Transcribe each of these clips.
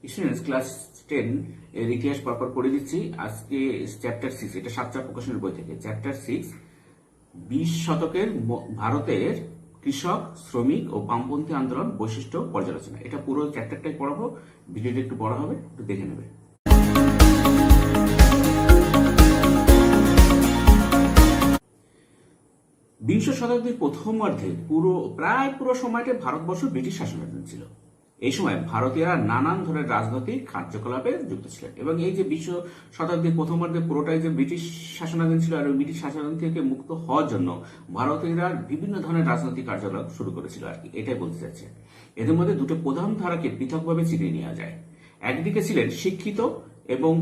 Students class 10 এর ইতিহাস পরপর পড়ে দিচ্ছি। আজকে চ্যাপ্টার 6, এটা সাতটা প্রকাশনের বই থেকে চ্যাপ্টার 6, 20 শতকের ভারতের কৃষক, শ্রমিক ও বামপন্থী আন্দোলন বৈশিষ্ট্য পর্যালোচনা। এটা পুরো চ্যাপ্টারটাই পড়াবো, ভিডিওটা একটু বড় হবে, একটু দেখে নেবে। বিংশ শতাব্দীর প্রথমার্ধে প্রায় পুরো সময়টা ভারতবর্ষ ব্রিটিশ শাসনাধীন ছিল। এই সময় ভারতীয়রা নানান ধরনের রাজনৈতিক কার্যকলাপে যুক্ত ছিলেন এবং এই যে বিংশ শতাব্দীর প্রথমার্ধে পুরোটাই যে ব্রিটিশ শাসনাধীন ছিল, আর ওই ব্রিটিশ শাসনাধীন থেকে মুক্ত হওয়ার জন্য ভারতীয়রা বিভিন্ন ধরনের রাজনৈতিক কার্যকলাপ শুরু করেছিল আর কি, এটাই বলতে চাচ্ছে। এদের মধ্যে দুটো প্রধান ধারাকে পৃথকভাবে চিনিয়ে নেওয়া যায়। একদিকে ছিলেন শিক্ষিত এবং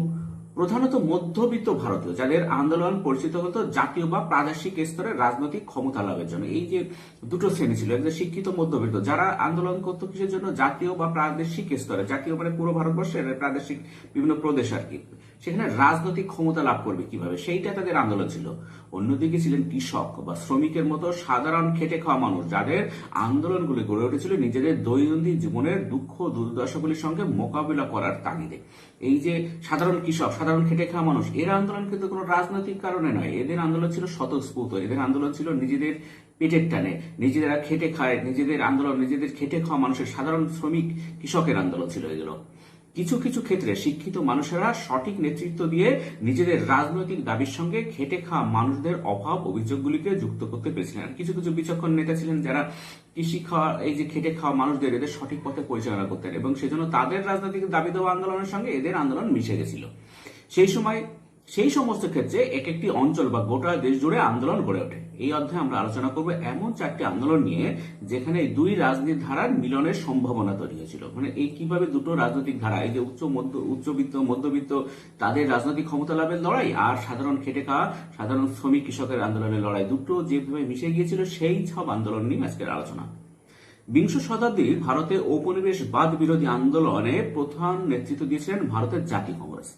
প্রধানত মধ্যবিত্ত ভারতীয়, যাদের আন্দোলন পরিচিত হতো জাতীয় বা প্রাদেশিক স্তরের রাজনৈতিক ক্ষমতা লাভের জন্য। এই যে দুটো শ্রেণী ছিল, একজন শিক্ষিত মধ্যবিত্ত, যারা আন্দোলন করতো কিসের জন্য? জাতীয় বা প্রাদেশিক স্তরে, জাতীয় মানে পুরো ভারতবর্ষের, প্রাদেশিক বিভিন্ন প্রদেশ আর কি, সেখানে রাজনৈতিক ক্ষমতা লাভ করবে কিভাবে, সেইটা তাদের আন্দোলন ছিল। অন্যদিকে ছিলেন কৃষক বা শ্রমিকের মতো সাধারণ খেটে খাওয়া মানুষ, যাদের আন্দোলনগুলি গড়ে উঠেছিল নিজেদের দৈনন্দিন জীবনের দুঃখ দুর্দশাগুলির সঙ্গে মোকাবিলা করার তাগিদে। এই যে সাধারণ কৃষক, সাধারণ খেটে খাওয়া মানুষ, এর আন্দোলন কিন্তু কোনো রাজনৈতিক কারণে নয়, এদের আন্দোলন ছিল স্বতঃস্ফূর্ত, এদের আন্দোলন ছিল নিজেদের পেটের টানে, নিজেরা খেটে খায়, নিজেদের আন্দোলন, নিজেদের খেটে খাওয়া মানুষের, সাধারণ শ্রমিক কৃষকের আন্দোলন ছিল এগুলো। কিছু কিছু ক্ষেত্রে শিক্ষিত মানুষেরা সঠিক নেতৃত্ব দিয়ে নিজেদের রাজনৈতিক দাবির সঙ্গে খেটে খাওয়া মানুষদের অভাব অভিযোগগুলিকে যুক্ত করতে পেরেছিলেন। কিছু কিছু বিচক্ষণ নেতা ছিলেন যারা কৃষি খাওয়া, এই যে খেটে খাওয়া মানুষদের এদের সঠিক পথে পরিচালনা করতেন এবং সেজন্য তাদের রাজনৈতিক দাবি দেওয়া আন্দোলনের সঙ্গে এদের আন্দোলন মিশে গেছিল। সেই সমস্ত ক্ষেত্রে এক একটি অঞ্চল বা গোটা দেশ জুড়ে আন্দোলন গড়ে ওঠে। এই অধ্যায়ে আমরা আলোচনা করব এমন 4টি আন্দোলন নিয়ে যেখানে এই দুই রাজনৈতিক ধারার মিলনের সম্ভাবনা তৈরি হয়েছিল। মানে এই কিভাবে দুটো রাজনৈতিক ধারা, এই যে উচ্চবিত্ত মধ্যবিত্ত, তাদের রাজনৈতিক ক্ষমতা লাভের লড়াই আর সাধারণ খেটে খাওয়া সাধারণ শ্রমিক কৃষকের আন্দোলনের লড়াই, দুটো যেভাবে মিশে গিয়েছিল সেই সব আন্দোলন নিয়ে আজকের আলোচনা। বিংশ শতাব্দীর ভারতে ঔপনিবেশবাদ বিরোধী আন্দোলনে প্রধান নেতৃত্ব দিয়েছিলেন ভারতের জাতীয় কংগ্রেস।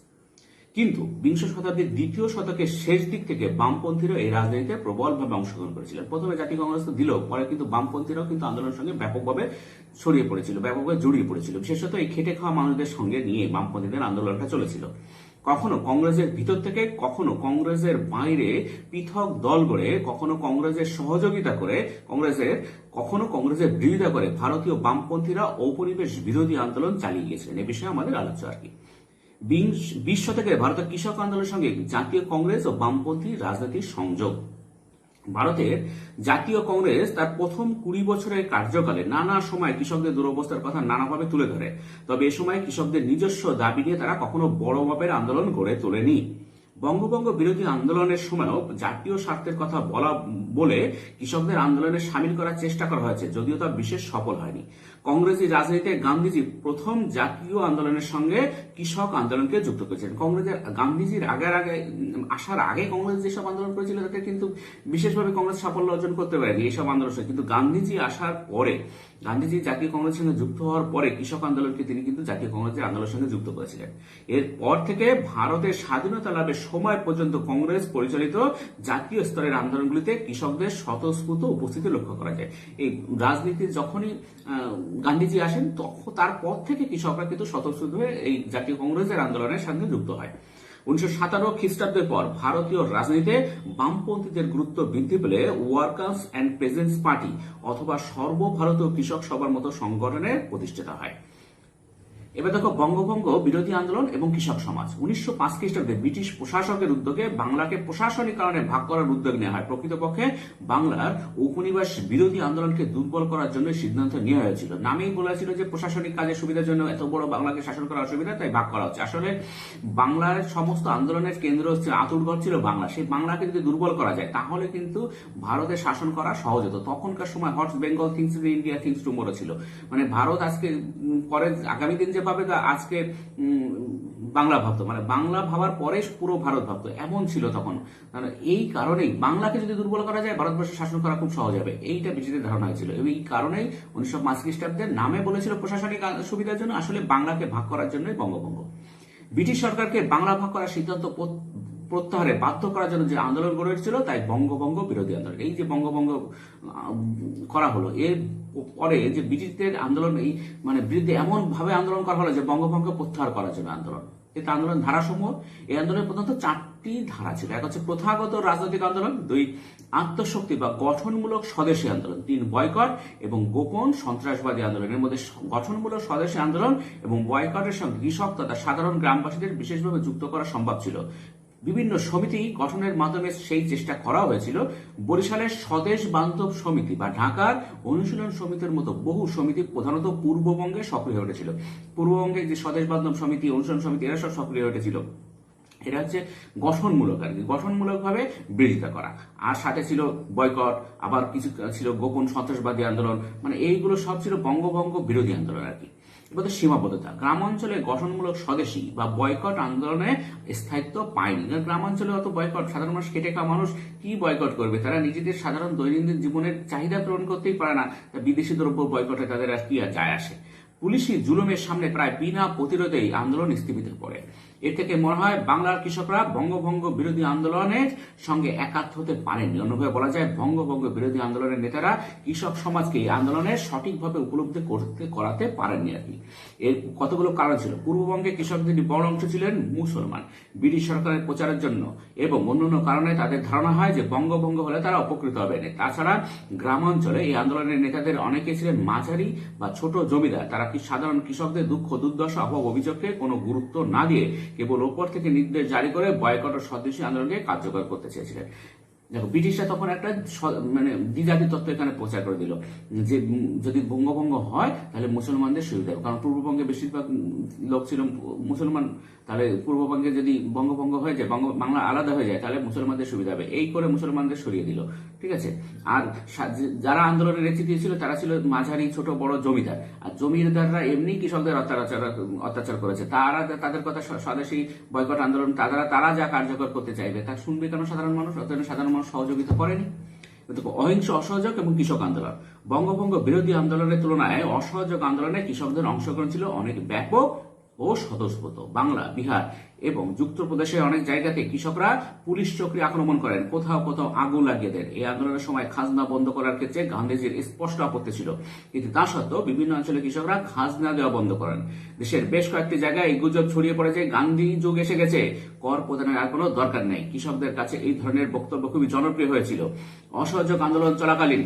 কিন্তু বিংশ শতাব্দীর দ্বিতীয় শতকের শেষ দিক থেকে বামপন্থীরা এই রাজনীতিতে প্রবলভাবে অংশগ্রহণ করেছিলেন। প্রথমে জাতীয় কংগ্রেস তো দিল, পরে কিন্তু বামপন্থীরাও কিন্তু আন্দোলনের সঙ্গে ব্যাপকভাবে ছড়িয়ে পড়েছিল, ব্যাপকভাবে জড়িয়ে পড়েছিল। বিশেষত এই খেটে খাওয়া মানুষদের সঙ্গে নিয়ে বামপন্থীদের আন্দোলনটা চলেছিল। কখনো কংগ্রেসের ভিতর থেকে, কখনো কংগ্রেসের বাইরে পৃথক দল গড়ে, কখনো কংগ্রেসের সহযোগিতা করে, কখনো কংগ্রেসের বিরোধিতা করে ভারতীয় বামপন্থীরা ঔপনিবেশ বিরোধী আন্দোলন চালিয়ে গিয়েছিলেন। এ বিষয়ে আমাদের আলোচ্য আর কি। 20 শতকে ভারতের কৃষক আন্দোলনের সঙ্গে জাতীয় কংগ্রেস ও বামপন্থী রাজনীতির সংযোগ। ভারতের জাতীয় কংগ্রেস তার প্রথম 20 বছরের কার্যকালে নানা সময় কৃষকদের দুরবস্থার কথা নানাভাবে তুলে ধরে, তবে এ সময় কৃষকদের নিজস্ব দাবি নিয়ে তারা কখনো বড় মাপের আন্দোলন গড়ে তোলেনি। বঙ্গভঙ্গ বিরোধী আন্দোলনের সময়ও জাতীয় স্বার্থের কথা বলে কৃষকদের আন্দোলনে সামিল করার চেষ্টা করা হয়েছে, যদিও তা বিশেষ সফল হয়নি। কংগ্রেসী রাজনীতিতে গান্ধীজি প্রথম জাতীয় আন্দোলনের সঙ্গে কৃষক আন্দোলনকে যুক্ত করেছেন। গান্ধীজির আসার আগে কংগ্রেস যেসব আন্দোলন করেছিল তাতে কিন্তু বিশেষভাবে কংগ্রেস সাফল্য অর্জন করতে পারেনি এইসব আন্দোলন, কিন্তু গান্ধীজি আসার পরে, গান্ধীজি জাতীয় কংগ্রেসের সঙ্গে যুক্ত হওয়ার পরে কৃষক আন্দোলনকে তিনি কিন্তু জাতীয় কংগ্রেসের আন্দোলনের সঙ্গে যুক্ত করেছিলেন। এরপর থেকে ভারতের স্বাধীনতা লাভের সময় পর্যন্ত কংগ্রেস পরিচালিত জাতীয় স্তরের আন্দোলনগুলিতে কৃষকদের স্বতঃস্ফূর্ত উপস্থিতি লক্ষ্য করা যায়। এই রাজনীতি যখনই গান্ধীজি আসেন তারপর থেকে কৃষকরা কিন্তু স্বতঃস্ফূর্ত হয়ে এই জাতীয় কংগ্রেসের আন্দোলনের সঙ্গে যুক্ত হয়। 1917 খ্রিস্টাব্দের পর ভারতীয় রাজনীতিতে বামপন্থীদের গুরুত্ব বৃদ্ধি পেলে ওয়ার্কার্স অ্যান্ড পেজেন্টস পার্টি অথবা সর্বভারতীয় কৃষক সভার মতো সংগঠনের প্রতিষ্ঠাতা হয়। এবার দেখো বঙ্গভঙ্গ বিরোধী আন্দোলন এবং কৃষক সমাজ। 1905 খ্রিস্টাব্দে ব্রিটিশ প্রশাসকের উদ্যোগে বাংলাকে প্রশাসনিক কারণে ভাগ করার উদ্যোগ নেওয়া হয়। প্রকৃতপক্ষে বাংলার উপনিবেশ বিরোধী আন্দোলনকে দুর্বল করার জন্য সিদ্ধান্ত নেওয়া হয়েছিল। নামেই বলেছিল যে প্রশাসনিক কাজের সুবিধার জন্য এত বড় বাংলাকে শাসন করা অসুবিধা, তাই ভাগ করা হচ্ছে। আসলে বাংলার সমস্ত আন্দোলনের কেন্দ্র হচ্ছে, আঁতুড়ঘর ছিল বাংলা। সেই বাংলাকে যদি দুর্বল করা যায় তাহলে কিন্তু ভারতের শাসন করা সহজ হতো। তখনকার সময় hot Bengal things to India things tomorrow ছিল, মানে ভারত আজকে পরে আগামী দিন পাবে আজকে বাংলা ভাবতো, মানে বাংলা ভাবার পরে পুরো ভারত ভাবতো, এমন ছিল তখন। এই কারণেই বাংলাকে যদি দুর্বল করা যায় ভারতবর্ষে শাসন করা খুব সহজ হবে, এইটা ব্রিটিশদের ধারণা হয়েছিল। এবং এই কারণেই 1905 খ্রিস্টাব্দের নামে বলেছিল প্রশাসনিক সুবিধার জন্য, আসলে বাংলাকে ভাগ করার জন্যই বঙ্গভঙ্গ। ব্রিটিশ সরকারকে বাংলা ভাগ করার সিদ্ধান্ত প্রত্যাহারে বাধ্য করার জন্য যে আন্দোলন গড়ে উঠেছিল, তাই বঙ্গভঙ্গ বিরোধী আন্দোলন। এই যে বঙ্গভঙ্গ করা হলো, এর পরে যে ব্রিটিশদের আন্দোলন এই মানে বিরুদ্ধে এমন ভাবে আন্দোলন করা হলো যে বঙ্গভঙ্গ প্রত্যাহার করার জন্য আন্দোলন। কিন্তু আন্দোলন ধারাসমূহ, এই আন্দোলনের প্রধানত 4টি ধারা ছিল। এক হচ্ছে প্রথাগত রাজনৈতিক আন্দোলন, 2 আত্মশক্তি বা গঠনমূলক স্বদেশী আন্দোলন, 3 বয়কট এবং গোপন সন্ত্রাসবাদী আন্দোলন। এর মধ্যে গঠনমূলক স্বদেশী আন্দোলন এবং বয়কটের সঙ্গে কৃষক তথা সাধারণ গ্রামবাসীদের বিশেষভাবে যুক্ত করা সম্ভব ছিল। বিভিন্ন সমিতি গঠনের মাধ্যমে সেই চেষ্টা করা হয়েছিল। বরিশালের স্বদেশ বান্ধব সমিতি বা ঢাকার অনুশীলন সমিতির মতো বহু সমিতি প্রধানত পূর্ববঙ্গে সক্রিয় হয়ে উঠেছিল। পূর্ববঙ্গে যে স্বদেশ বান্ধব সমিতি, অনুশীলন সমিতি, এরা সব সক্রিয় হয়ে উঠেছিল। এটা হচ্ছে গঠনমূলক আর কি, গঠনমূলকভাবে বিরোধিতা করা। আর সাথে ছিল বয়কট, আবার কিছু ছিল গোপন সন্ত্রাসবাদী আন্দোলন। মানে এইগুলো সব ছিল বঙ্গভঙ্গ বিরোধী আন্দোলন আর কি। এবার সীমাবদ্ধতা, গ্রামাঞ্চলে গঠনমূলক স্বদেশী বা বয়কট আন্দোলনে স্থায়িত্ব পায়নি। গ্রামাঞ্চলে অত বয়কট, সাধারণ মানুষ, খেটে খাওয়া মানুষ কি বয়কট করবে? তারা নিজেদের সাধারণ দৈনন্দিন জীবনের চাহিদা পূরণ করতেই পারে না, বিদেশি দ্রব্য বয়কটে তাদের আর কি যায় আসে। পুলিশি জুলুমের সামনে প্রায় বিনা প্রতিরোধেই আন্দোলন স্থগিত পড়ে। এর থেকে মনে হয় বাংলার কৃষকরা বঙ্গভঙ্গ বিরোধী আন্দোলনের সঙ্গে একাত্ম হতে পারেননি। অন্যভাবে বলা যায় বঙ্গভঙ্গ বিরোধী আন্দোলনের নেতারা কৃষক সমাজকে এই আন্দোলনের সঠিকভাবে উপলব্ধি করাতে পারেননি আর কি। এর কতগুলো কারণ ছিল। পূর্ববঙ্গে কৃষকদের বড় অংশ ছিলেন মুসলমান। ব্রিটিশ সরকারের প্রচারের জন্য এবং অন্যান্য কারণে তাদের ধারণা হয় যে বঙ্গভঙ্গ হলে তারা উপকৃত হবে না। তাছাড়া গ্রামাঞ্চলে এই আন্দোলনের নেতাদের অনেকে ছিলেন মাঝারি বা ছোট জমিদার। তারা কি সাধারণ কৃষকদের দুঃখ, দুর্দশা, অভাব, অভিযোগকে কোনো গুরুত্ব না দিয়ে কেবল ওপর থেকে নির্দেশ জারি করে বয়কট ও স্বদেশী আন্দোলনকে কার্যকর করতে চেয়েছিলেন। দেখো, ব্রিটিশরা তখন একটা মানে দ্বিজাতি তত্ত্ব এখানে প্রচার করে দিল যে যদি বঙ্গভঙ্গ হয় তাহলে মুসলমানদের সুবিধা হবে, কারণ পূর্ববঙ্গে বেশিরভাগ লোক ছিল মুসলমান। তাহলে পূর্ববঙ্গে যদি বঙ্গভঙ্গ হয়ে যায়, বাংলা আলাদা হয়ে যায়, তাহলে মুসলমানদের সুবিধা হবে। এই করে মুসলমানদের সরিয়ে দিল, ঠিক আছে। আর যারা আন্দোলনের নেতৃত্ব ছিল তারা ছিল মাঝারি, ছোট বড় জমিদার। আর জমিদাররা এমনি কৃষকদের অত্যাচার করেছে, তাদের কথা স্বদেশী বয়কট আন্দোলন তারা যা কার্যকর করতে চাইবে তা শুনবে কেন সাধারণ মানুষ? সাধারণ মানুষ সহযোগিতা করেনি। অহিংস, অসহযোগ এবং কৃষক আন্দোলন, বঙ্গভঙ্গ বিরোধী আন্দোলনের তুলনায় অসহযোগ আন্দোলনে কৃষকদের অংশগ্রহণ ছিল অনেক ব্যাপক ও স্বতঃস্ফূর্ত। বাংলা, বিহার এবং যুক্তপ্রদেশের অনেক জায়গাতে কৃষকরা পুলিশ চক্রী আক্রমণ করেন, কোথাও কোথাও আগুন লাগিয়ে দেন। এই আন্দোলনের সময় খাজনা বন্ধ করার ক্ষেত্রে গান্ধীজির স্পষ্ট আপত্তি ছিল, কিন্তু তা সত্ত্বেও বিভিন্ন অঞ্চলে কৃষকরা খাজনা দেওয়া বন্ধ করেন। দেশের বেশ কয়েকটি জায়গায় এই গুজব ছড়িয়ে পড়ে যে গান্ধী যুগ এসে গেছে, কর প্রদানের আর কোনো দরকার নেই। কৃষকদের কাছে এই ধরনের বক্তব্য খুবই জনপ্রিয় হয়েছিল। অসহযোগ আন্দোলন চলাকালীন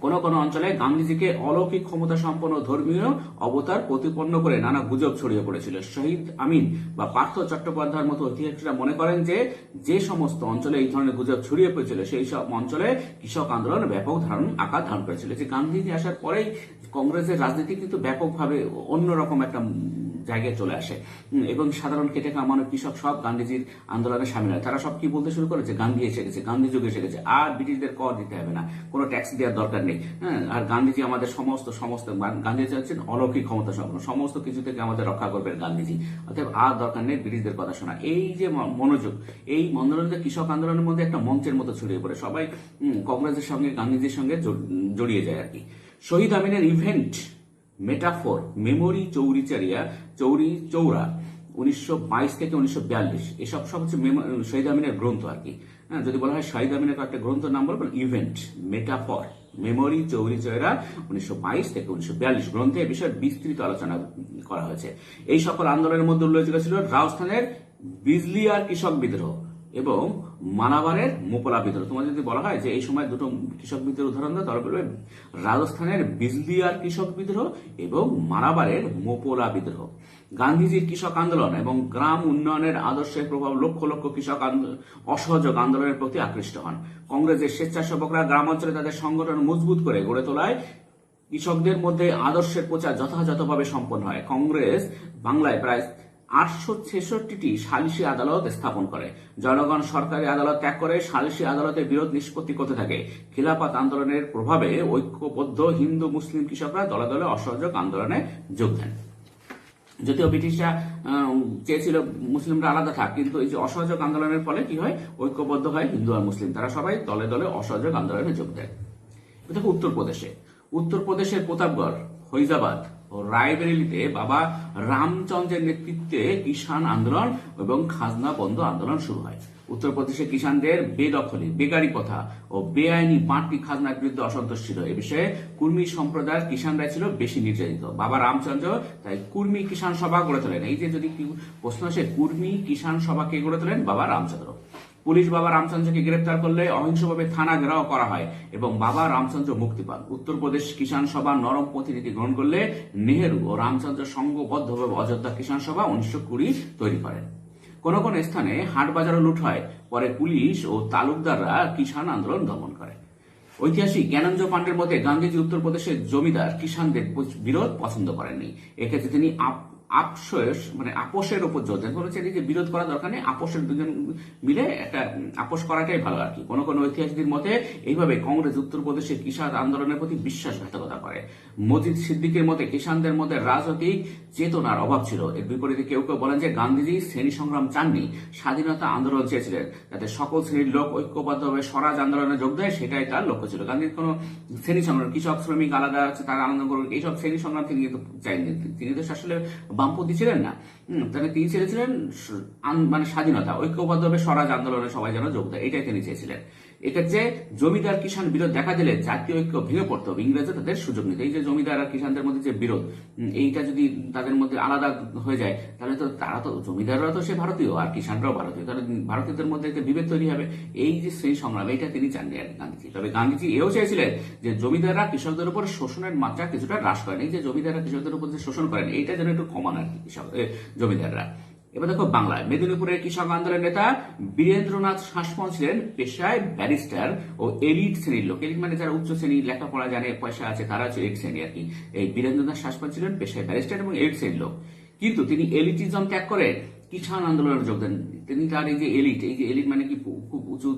কোন কোন অঞ্চলে গান্ধীজিকে অলৌকিক ক্ষমতা সম্পন্ন ধর্মীয় অবতার প্রতিপন্ন করে নানা গুজব ছড়িয়ে পড়েছিল। শহীদ আমিন বা পার্থ চট্টোপাধ্যায়ের মতো ঐতিহাসিকরা মনে করেন যে সমস্ত অঞ্চলে এই ধরনের গুজব ছড়িয়ে পড়েছিল সেই সব অঞ্চলে কৃষক আন্দোলন ব্যাপক আকার ধারণ করেছিল। যে গান্ধীজি আসার পরেই কংগ্রেসের রাজনীতি কিন্তু ব্যাপকভাবে অন্যরকম একটা জায়গায় চলে আসে এবং সাধারণ খেটে খাওয়া মানুষ, কৃষক সব গান্ধীজির আন্দোলনে সামিল হয়। তারা সব কি বলতে শুরু করেছে? গান্ধী এসে গেছে, গান্ধী যুগ এসে গেছে, আর ব্রিটিশদের কর দিতে হবে না, কোনো ট্যাক্স দেওয়ার দরকার নেই। আর গান্ধীজি আমাদের সমস্ত গান্ধীজি হচ্ছেন অলৌকিক ক্ষমতা সম্পন্ন, সমস্ত কিছু থেকে আমাদের রক্ষা করবেন গান্ধীজি, অতএব আর দরকার নেই ব্রিটিশদের কথা শোনা। এই যে মনোযোগ, এই আন্দোলনকে কৃষক আন্দোলনের মধ্যে একটা মঞ্চের মতো ছড়িয়ে পড়ে, সবাই কংগ্রেসের সঙ্গে গান্ধীজির সঙ্গে জড়িয়ে যায় আর কি। শহীদ আমিনের ইভেন্ট মেটাফোর মেমোরি চৌরি চৌরা 1922 থেকে 1942, এসব সব হচ্ছে শহীদ আমিনের গ্রন্থ আর কি। যদি বলা হয় শহীদ আমিনের একটা গ্রন্থ নাম বলবেন ইভেন্ট মেটাফোর মেমোরি চৌরি চৌরা 1922 থেকে 1942 গ্রন্থে এ বিষয়ে বিস্তৃত আলোচনা করা হয়েছে। এই সকল আন্দোলনের মধ্যে উল্লেখযোগ্য ছিল রাজস্থানের বিজলিয়ার কৃষক বিদ্রোহ এবং মালাবারের মোপলা বিদ্রোহ। তোমার যদি বলা হয় যে এই সময় দুটো কৃষক বিদ্রোহ উদাহরণ দাও, তাহলে বলবে রাজস্থানের বিজলিয়ার কৃষক বিদ্রোহ এবং মালাবারের মোপলা বিদ্রোহ। গান্ধীজির কৃষক আন্দোলন এবং গ্রাম উন্নয়নের আদর্শের প্রভাব লক্ষ লক্ষ কৃষক অসহযোগ আন্দোলনের প্রতি আকৃষ্ট হন। কংগ্রেসের স্বেচ্ছাসেবকরা গ্রাম অঞ্চলে তাদের সংগঠন মজবুত করে গড়ে তোলায় কৃষকদের মধ্যে আদর্শের প্রচার যথাযথভাবে সম্পন্ন হয়। কংগ্রেস বাংলায় প্রায় 866টি সালিসি আদালত স্থাপন করে। জনগণ সরকারি আদালত ত্যাগ করে সালিসি আদালতের বিরোধ নিষ্পত্তি করতে থাকে। খিলাফত আন্দোলনের প্রভাবে ঐক্যবদ্ধ হিন্দু মুসলিম কৃষকরা দলে দলে অসহযোগ আন্দোলনে যোগ দেন। যদিও ব্রিটিশরা চেয়েছিল মুসলিমরা আলাদা থাক, কিন্তু এই যে অসহযোগ আন্দোলনের ফলে কি হয়, ঐক্যবদ্ধ হয় হিন্দু আর মুসলিম, তারা সবাই দলে দলে অসহযোগ আন্দোলনে যোগ দেয়। দেখো উত্তরপ্রদেশের প্রতাপগড়, ফৈজাবাদ, ও রায়বেরেলিতে বাবা রামচন্দ্রের নেতৃত্বে কিষাণ আন্দোলন এবং খাজনা বন্ধ আন্দোলন শুরু হয়। উত্তরপ্রদেশে কিষাণদের বেদখলে, বেকারি প্রথা ও বেআইনি বাড়তি খাজনার বিরুদ্ধে অসন্তোষ ছিল। এ বিষয়ে কুর্মী সম্প্রদায়ের কিষাণরা ছিল বেশি নির্যাতিত। বাবা রামচন্দ্র তাই কুর্মী কিষাণ সভা গড়ে তোলেন। এই যে যদি প্রশ্ন আসে, কুর্মী কিষাণ সভা কে গড়ে তোলেন? বাবা রামচন্দ্র। পুলিশ বাবা রামচন্দ্রকে গ্রেপ্তার করলে অহিংসভাবে থানা ঘেরাও করা হয় এবং বাবা রামচন্দ্র মুক্তি পান। উত্তরপ্রদেশ কিষাণ সভা নরম প্রতিনিধি গ্রহণ করলে নেহেরু ও রামচন্দ্র সংঘবদ্ধভাবে অযোধ্যা কিষাণ সভা 1920 তৈরি করেন। কোন কোন স্থানে হাট বাজারও লুট হয়। পরে পুলিশ ও তালুকদাররা কিষাণ আন্দোলন দমন করে। ঐতিহাসিক জ্ঞানেন্দ্র পাণ্ডের মতে গান্ধীজি উত্তরপ্রদেশের জমিদার কিষাণদের বিরোধ পছন্দ করেননি। এক্ষেত্রে তিনি আপোষের উপর জোর দেন। বলেছেন যে বিরোধ করা দরকার নেই, আপোষের দুজন মিলে একটা আপোষ করাটাই ভালো আর কি। কোন কোন ঐতিহাসিকদের মতে এইভাবে কংগ্রেস উত্তরপ্রদেশের কিষাণ আন্দোলনের প্রতি বিশ্বাসঘাতকতা করে। মজিদ সিদ্দিকের মতে কিষাণদের মধ্যে রাজনৈতিক চেতনার অভাব ছিল। এর বিপরীতে কেউ কেউ বলেন যে গান্ধীজি শ্রেণী সংগ্রাম চাননি, স্বাধীনতা আন্দোলন চেয়েছিলেন, যাতে সকল শ্রেণীর লোক ঐক্যবদ্ধভাবে স্বরাজ আন্দোলনে যোগ দেয়, সেটাই তার লক্ষ্য ছিল। গান্ধীর কোনো শ্রেণী সংগ্রাম, কৃষক শ্রমিক আলাদা আছে, তারা আনন্দ করুন, এইসব শ্রেণী সংগ্রাম তিনি কিন্তু চাইনি। তিনি তো আসলে বামপন্থী ছিলেন না। তাহলে তিনি চেয়েছিলেন মানে স্বাধীনতা, ঐক্যবদ্ধভাবে স্বরাজ আন্দোলনে সবাই যেন যোগ দেয়, এটাই তিনি চেয়েছিলেন। এক্ষেত্রে জমিদার কিষাণ বিরোধ দেখা দিলে জাতীয় ঐক্য ভেঙে পড়তো, ইংরেজরা তাদের সুযোগ নিত। এই যে জমিদার আর কিষাণদের মধ্যে যে বিরোধ, এইটা যদি তাদের মধ্যে আলাদা হয়ে যায়, তাহলে তো তারা তো, জমিদাররা তো সে ভারতীয় আর কিষাণরাও ভারতীয়, তাহলে ভারতীয়দের মধ্যে একটা বিভেদ তৈরি হবে। এই যে শ্রেণী সংগ্রাম, এটা তিনি চাননি আর গান্ধীজি। তবে গান্ধীজি এও চেয়েছিলেন যে জমিদাররা কৃষকদের উপর শোষণের মাত্রা কিছুটা হ্রাস করেন। এই যে জমিদাররা কৃষকদের উপর যে শোষণ করেন, এইটা যেন একটু কমান আর কি জমিদাররা। এবার দেখো বাংলায় মেদিনীপুরের কৃষক আন্দোলনের নেতা বীরেন্দ্রনাথ শাসমল ছিলেন পেশায় ব্যারিস্টার ও এলিট শ্রেণীর লোক। এলিট মানে যারা উচ্চ শ্রেণী, লেখাপড়া জানে, পয়সা আছে, তারা হচ্ছে এলিট শ্রেণী আর কি। এই বীরেন্দ্রনাথ শাসমল ছিলেন পেশায় ব্যারিস্টার এবং এলিট শ্রেণীর লোক। কিন্তু তিনি এলিটিজম ত্যাগ করে কিষাণ আন্দোলনে যোগ দেন। তিনি তার এই যে এলিট মানে কি, খুব উঁচু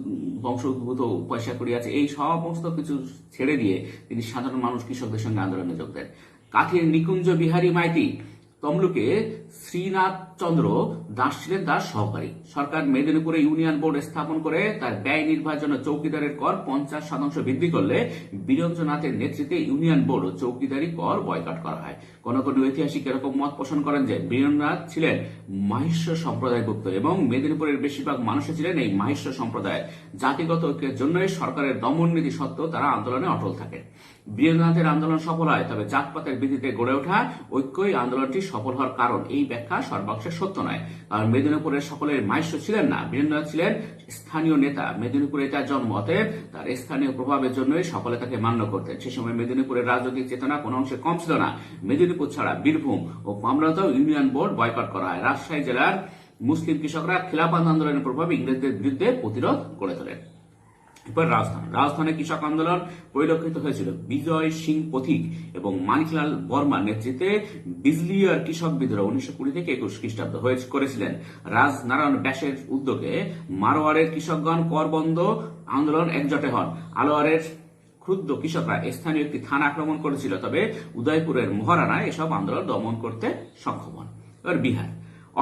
বংশোদ্ভূত, পয়সা করি আছে, এই সমস্ত কিছু ছেড়ে দিয়ে তিনি সাধারণ মানুষ কৃষকদের সঙ্গে আন্দোলনে যোগ দেন। কাঠির নিকুঞ্জ বিহারী মাইতি তমলুকে শ্রীনাথ চন্দ্র দাস ছিলেন তার সহকারী। সরকার মেদিনীপুরে ইউনিয়ন বোর্ড স্থাপন করে তার ব্যয় নির্বাহের জন্য চৌকিদারের কর 50% বৃদ্ধি করলে বীরেন্দ্রনাথের নেতৃত্বে ইউনিয়ন বোর্ড ও চৌকিদারি কর বয়কট করা হয়। কোন কোন ঐতিহাসিক এরকম মত পোষণ করেন যে বীরেন্দ্রনাথ ছিলেন মাহিষ্য সম্প্রদায়ভুক্ত এবং মেদিনীপুরের বেশিরভাগ মানুষ ছিলেন এই মাহিষ্য সম্প্রদায়। জাতিগত ঐক্যের জন্যই সরকারের দমন নীতি সত্ত্বেও তারা আন্দোলনে অটল থাকে। বীরেন্দ্রনাথের আন্দোলন সফল হয়, তবে জাতপাতের ভিত্তিতে গড়ে ওঠা ঐক্যই আন্দোলনটি সফল হওয়ার কারণ। এই ব্যাখ্যা সর্বাংশে সত্য নয়, কারণ মেদিনীপুরের সকলের মাহিষ্য ছিলেন না। বীরেন্দ্রনাথ ছিলেন স্থানীয় নেতা, মেদিনীপুরে তার জন্ম, অতএব তার স্থানীয় প্রভাবের জন্যই সকলে তাকে মান্য করতেন। সে সময় মেদিনীপুরের রাজনৈতিক চেতনা কোনো অংশে কম ছিল না। মেদিনীপুর ছাড়া বীরভূম ও মামলাতেও ইউনিয়ন বোর্ড বয়কট করা হয়। রাজশাহী জেলার মুসলিম কৃষকরা খিলাফত আন্দোলনের প্রভাবে ইংরেজদের বিরুদ্ধে প্রতিরোধ গড়ে তোলেন। এরপর রাজস্থানে কৃষক আন্দোলন পরিলক্ষিত হয়েছিল। বিজয় সিং পথিক এবং মানিকলাল বর্মার নেতৃত্বে বিজলিয়ার কৃষক বিদ্রোহ 1920 থেকে 21 খ্রিস্টাব্দ করেছিলেন। রাজনারায়ণ ব্যাসের উদ্যোগে মারোয়ারের কৃষকগণ কর বন্ধ আন্দোলন একজোটে হন। আলোয়ারের ক্ষুদ্র কৃষকরা স্থানীয় একটি থানা আক্রমণ করেছিল, তবে উদয়পুরের মহারানা এসব আন্দোলন দমন করতে সক্ষম হন। এবার বিহার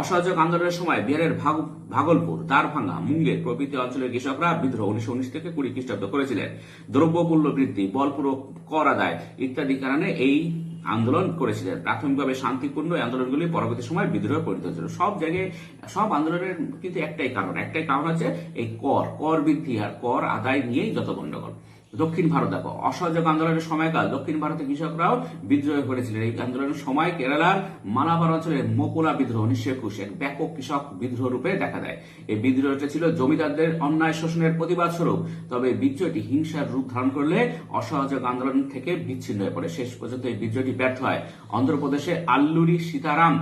অসহযোগ আন্দোলনের সময় বিহারের ভাগলপুর, দ্বারভাঙ্গা, মুঙ্গের প্রভৃতি অঞ্চলের কৃষকরা বিদ্রোহ 1919 থেকে 20 খ্রিস্টাব্দ করেছিলেন। দ্রব্যমূল্য বৃদ্ধি, বলপূর্বক কর আদায় ইত্যাদি কারণে এই আন্দোলন করেছিলেন। প্রাথমিকভাবে শান্তিপূর্ণ এই আন্দোলনগুলি পরবর্তী সময় বিদ্রোহে পরিণত হয়েছিল। সব জায়গায় সব আন্দোলনের কিন্তু একটাই কারণ হচ্ছে এই কর বৃদ্ধি আর কর আদায় নিয়েই যত গণ্ডগোল। দক্ষিণ ভারত দেখো, অসহযোগ আন্দোলনের সময়কাল দক্ষিণ ভারতের কৃষকরাও বিদ্রোহ করেছিলেন। এই আন্দোলনের সময় কেরালার মালাবার অঞ্চলের মোকোলা বিদ্রোহ 1921 এক ব্যাপক কৃষক বিদ্রোহ রূপে দেখা দেয়। এই বিদ্রোহটা ছিল জমিদারদের অন্যায় শোষণের প্রতিবাদ স্বরূপ, তবে বিদ্রোহটি হিংসার রূপ ধারণ করলে অসহযোগ আন্দোলন থেকে বিচ্ছিন্ন হয়ে পড়ে। শেষ পর্যন্ত এই বিদ্রোহটি ব্যর্থ হয়। অন্ধ্রপ্রদেশে আল্লুরি সীতারাম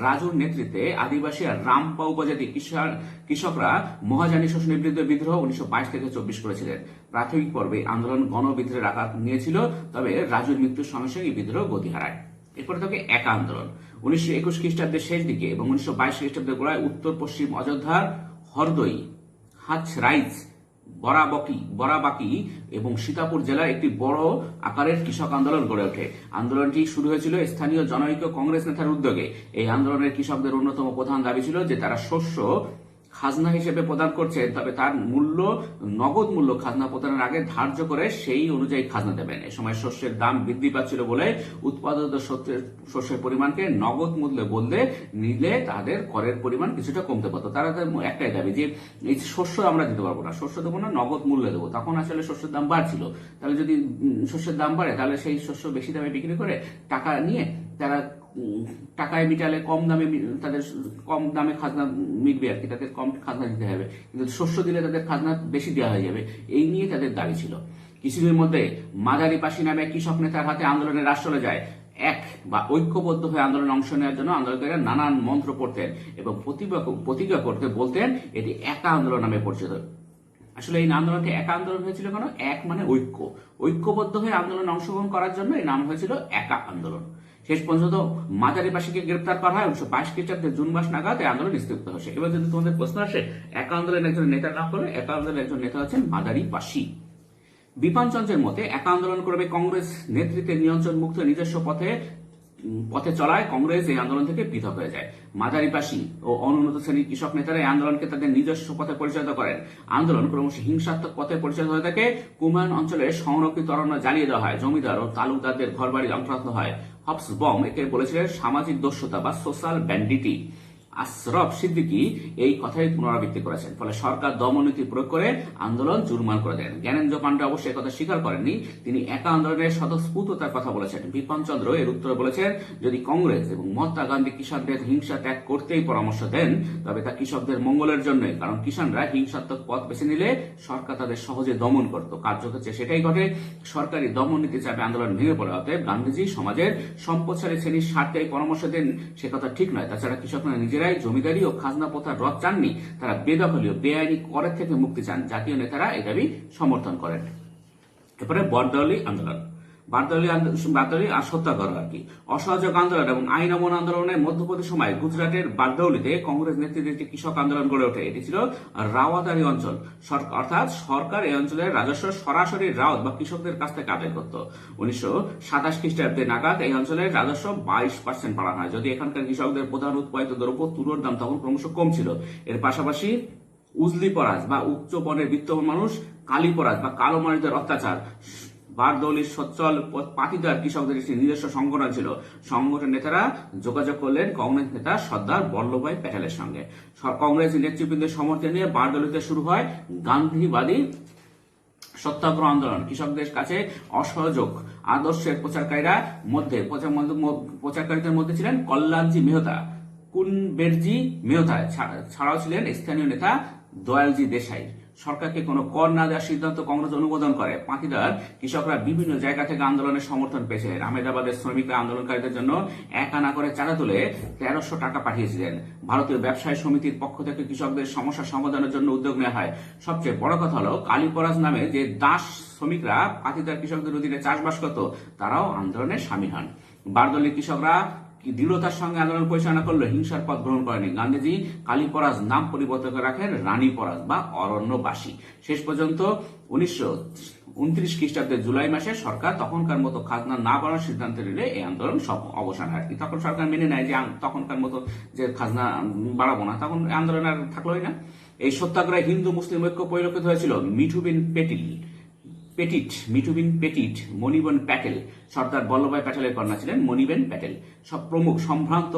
রাজুর নেতৃত্বে আদিবাসী আর রামপা উপজাতি কৃষকরা মহাজানি শোষণের বিরুদ্ধে বিদ্রোহ 1922 থেকে 24 করেছিলেন। প্রাথমিক পর্বে আন্দোলন গণবিদ্রোহের আকার নিয়েছিল, তবে রাজুর মৃত্যুর সঙ্গে সঙ্গে বিদ্রোহ গতি হারায়। এরপরে থাকে একা আন্দোলন 1921 খ্রিস্টাব্দের শেষ দিকে এবং 1922 খ্রিস্টাব্দের গোড়ায় উত্তর পশ্চিম অযোধ্যার হরদই, হাচরাইচ, বরাবাকি এবং সীতাপুর জেলায় একটি বড় আকারের কৃষক আন্দোলন গড়ে ওঠে। আন্দোলনটি শুরু হয়েছিল স্থানীয় জনৈক কংগ্রেস নেতার উদ্যোগে। এই আন্দোলনের কৃষকদের অন্যতম প্রধান দাবি ছিল যে তারা শস্য খাজনা হিসেবে প্রদান করছেন, তবে তার মূল্য, নগদ মূল্য খাজনা প্রদানের আগে ধার্য করে সেই অনুযায়ী খাজনা দেবেন। এ সময় শস্যের দাম বৃদ্ধি পাচ্ছিল বলে উৎপাদিত শস্যের পরিমাণকে নগদ মূল্যে বদলে নিলে তাদের করের পরিমাণ কিছুটা কমতে পারতো। তারা একটাই দাবি যে এই শস্য আমরা দিতে পারবো না, শস্য দেবো না, নগদ মূল্যে দেবো। তখন আসলে শস্যের দাম বাড়ছিল, তাহলে যদি শস্যের দাম বাড়ে তাহলে সেই শস্য বেশি দামে বিক্রি করে টাকা নিয়ে তারা টাকায় মিটালে কম দামে, তাদের কম দামে খাজনা মিটবে আর কি, তাদের কম খাজনা দিতে হবে, কিন্তু শস্য দিলে তাদের খাজনা বেশি দেওয়া হয়ে যাবে। এই নিয়ে তাদের দাবি ছিল। কিছুদিনের মধ্যে মাদারি পাশি নামে কৃষক নেতার হাতে আন্দোলনের রাশ চলে যায়। এক বা ঐক্যবদ্ধ হয়ে আন্দোলনে অংশ নেওয়ার জন্য আন্দোলনকারীরা নানান মন্ত্র পড়তেন এবং প্রতিজ্ঞা করতে বলতেন এটি একা আন্দোলন নামে পরিচিত। আসলে এই আন্দোলনটি একা আন্দোলন হয়েছিল কেন? এক মানে ঐক্যবদ্ধ হয়ে আন্দোলনে অংশগ্রহণ করার জন্য এই নাম হয়েছিল একা আন্দোলন। শেষ পর্যন্ত মাদারি পাশিকে গ্রেপ্তার করা হয় 1922 খ্রিস্টাব্দে জুন মাস নাগাদ এই আন্দোলন স্থগিত হয়েছে। এবার যদি তোমাদের প্রশ্ন আসে একা আন্দোলনের একজন নেতার নাম বলে, একা আন্দোলনের একজন নেতা হচ্ছেন মাদারি পাশি। বিপিন চন্দ্রের মতে একা আন্দোলন করবে কংগ্রেস নেতৃত্বে নিয়ন্ত্রণ মুক্ত নিজস্ব পথে চলায় কংগ্রেস এই আন্দোলন থেকে পৃথক হয়ে যায়। মাদারি পাশি ও অনুন্নত শ্রেণীর কৃষক নেতারা এই আন্দোলনকে তাদের নিজস্ব পথে পরিচালিত করেন। আন্দোলন ক্রমশ হিংসাত্মক পথে পরিচালিত হয়ে থাকে। কুমায়ুন অঞ্চলের সংরক্ষিত অরণ্য জ্বালিয়ে দেওয়া হয়, জমিদার ও তালুকদারদের ঘরবাড়ি লুণ্ঠিত হয়। হবসবম একে বলেছিলেন সামাজিক দস্যুতা বা সোশ্যাল ব্যান্ডিটি। আশরফ সিদ্দিকী এই কথাই পুনরাবৃত্তি করেছেন। ফলে সরকার দমননীতি প্রয়োগ করে আন্দোলন চুরমার করে দেন। জ্ঞানেন্দ্র পান্ডে অবশ্য কথা স্বীকার করেননি, তিনি একা আন্দোলনের স্বতঃস্ফূর্ততার কথা বলেছেন। বিপিন চন্দ্র এর উত্তরে বলেছেন, যদি কংগ্রেস এবং মহাত্মা গান্ধী কৃষকদের হিংসা ত্যাগ করতেই পরামর্শ দেন তবে তা কৃষকদের মঙ্গলের জন্যই, কারণ কিষানরা হিংসাত্মক পথ বেছে নিলে সরকার তাদের সহজে দমন করত। কার্যক্ষেত্রে সেটাই ঘটে। সরকারি দমন নীতি চাপে আন্দোলন ভেঙে পড়ে। অতএব গান্ধীজি সমাজের সম্পদশালী শ্রেণীর স্বার্থে পরামর্শ দেন সে কথা ঠিক নয়। তাছাড়া কৃষকরা নিজেরাই জমিদারি ও খাজনা প্রথার রদ চাননি, তারা বেদখলী ও বেআইনি করের থেকে মুক্তি চান। জাতীয় নেতারা এই দাবি সমর্থন করেন। এরপরে বারদৌলি আন্দোলন, বারদৌলি আর সত্যাগ্রহ আর কি, অসহযোগ আন্দোলন এবং আইন অমান্য আন্দোলনের মধ্যবর্তী সময় গুজরাটের বারদৌলিতে কংগ্রেস নেতৃত্বে একটি কৃষক আন্দোলন গড়ে ওঠে। এটি ছিল রাওয়াতারি অঞ্চল, অর্থাৎ সরকার এই অঞ্চলের রাজস্ব সরাসরি রাওত বা কৃষকদের কাছ থেকে আদায় করত। 1927 খ্রিস্টাব্দে নাগাদ এই অঞ্চলের রাজস্ব 22% বাড়ানো হয়। যদি এখানকার কৃষকদের প্রধান উৎপাদিত দ্রব্য তুলোর দাম তখন ক্রমশ কম ছিল। এর পাশাপাশি উজলি পরাজ বা উচ্চ বর্ণের বিত্তবান মানুষ, কালী পরাজ বা কালো মানুষদের অত্যাচার, বারদৌলির সচ্ছল পাটিদার কৃষকদের একটি নিজস্ব সংগঠন ছিল। সংগঠনের নেতারা যোগাযোগ করলেন কংগ্রেস নেতা সর্দার বল্লভভাই প্যাটেলের সঙ্গে। কংগ্রেস নেতৃবৃন্দের সমর্থন নিয়ে বারদৌলিতে শুরু হয় গান্ধীবাদী সত্যাগ্রহ আন্দোলন। কৃষকদের কাছে অসহযোগ আদর্শের প্রচারকারীদের মধ্যে ছিলেন কল্যাণজি মেহতা, কুনবেরজি মেহতা, ছাড়াও ছিলেন স্থানীয় নেতা দয়ালজি দেশাই। সরকারকে কোনো কর না দেওয়ার সিদ্ধান্ত কংগ্রেস অনুমোদন করে। পাটিদার কৃষকরা বিভিন্ন জায়গা থেকে আন্দোলনের সমর্থন পেয়েছিলেন। আহমেদাবাদের শ্রমিকরা আন্দোলনকারীদের জন্য 1 আনা করে চাঁদা তুলে 1300 টাকা পাঠিয়েছিলেন। ভারতীয় ব্যবসায়ী সমিতির পক্ষ থেকে কৃষকদের সমস্যা সমাধানের জন্য উদ্যোগ নেওয়া হয়। সবচেয়ে বড় কথা হলো কালীপরাজ নামে যে দাস শ্রমিকরা পাটিদার কৃষকদের অধীনে চাষবাস করত, তারাও আন্দোলনে সামিল হন। বারদৌলির কৃষকরা দৃঢ়তার সঙ্গে আন্দোলন পরিচালনা করলে হিংসার পথ গ্রহণ করেনি। গান্ধীজি কালীপরাজ নাম পরিবর্তন করে রাখেন রানী পরাজ বা অরণ্যবাসী। শেষ পর্যন্ত 1929 খ্রিস্টাব্দের জুলাই মাসে সরকার তখনকার মতো খাজনা না বাড়ানোর সিদ্ধান্ত নিলে এই আন্দোলন অবসান হয়। তখন সরকার মেনে নেয় যে তখনকার মতো যে খাজনা বাড়াবো না, তখন আন্দোলন আর থাকলোই না। এই সত্যাগ্রহে হিন্দু মুসলিম ঐক্য পরিলক্ষিত হয়েছিল। মিঠুবিন পেটিট, মণিবেন প্যাটেল, সর্দার বল্লভভাই প্যাটেলের কন্যা ছিলেন মণিবেন প্যাটেল। সব প্রমুখ সম্ভ্রান্ত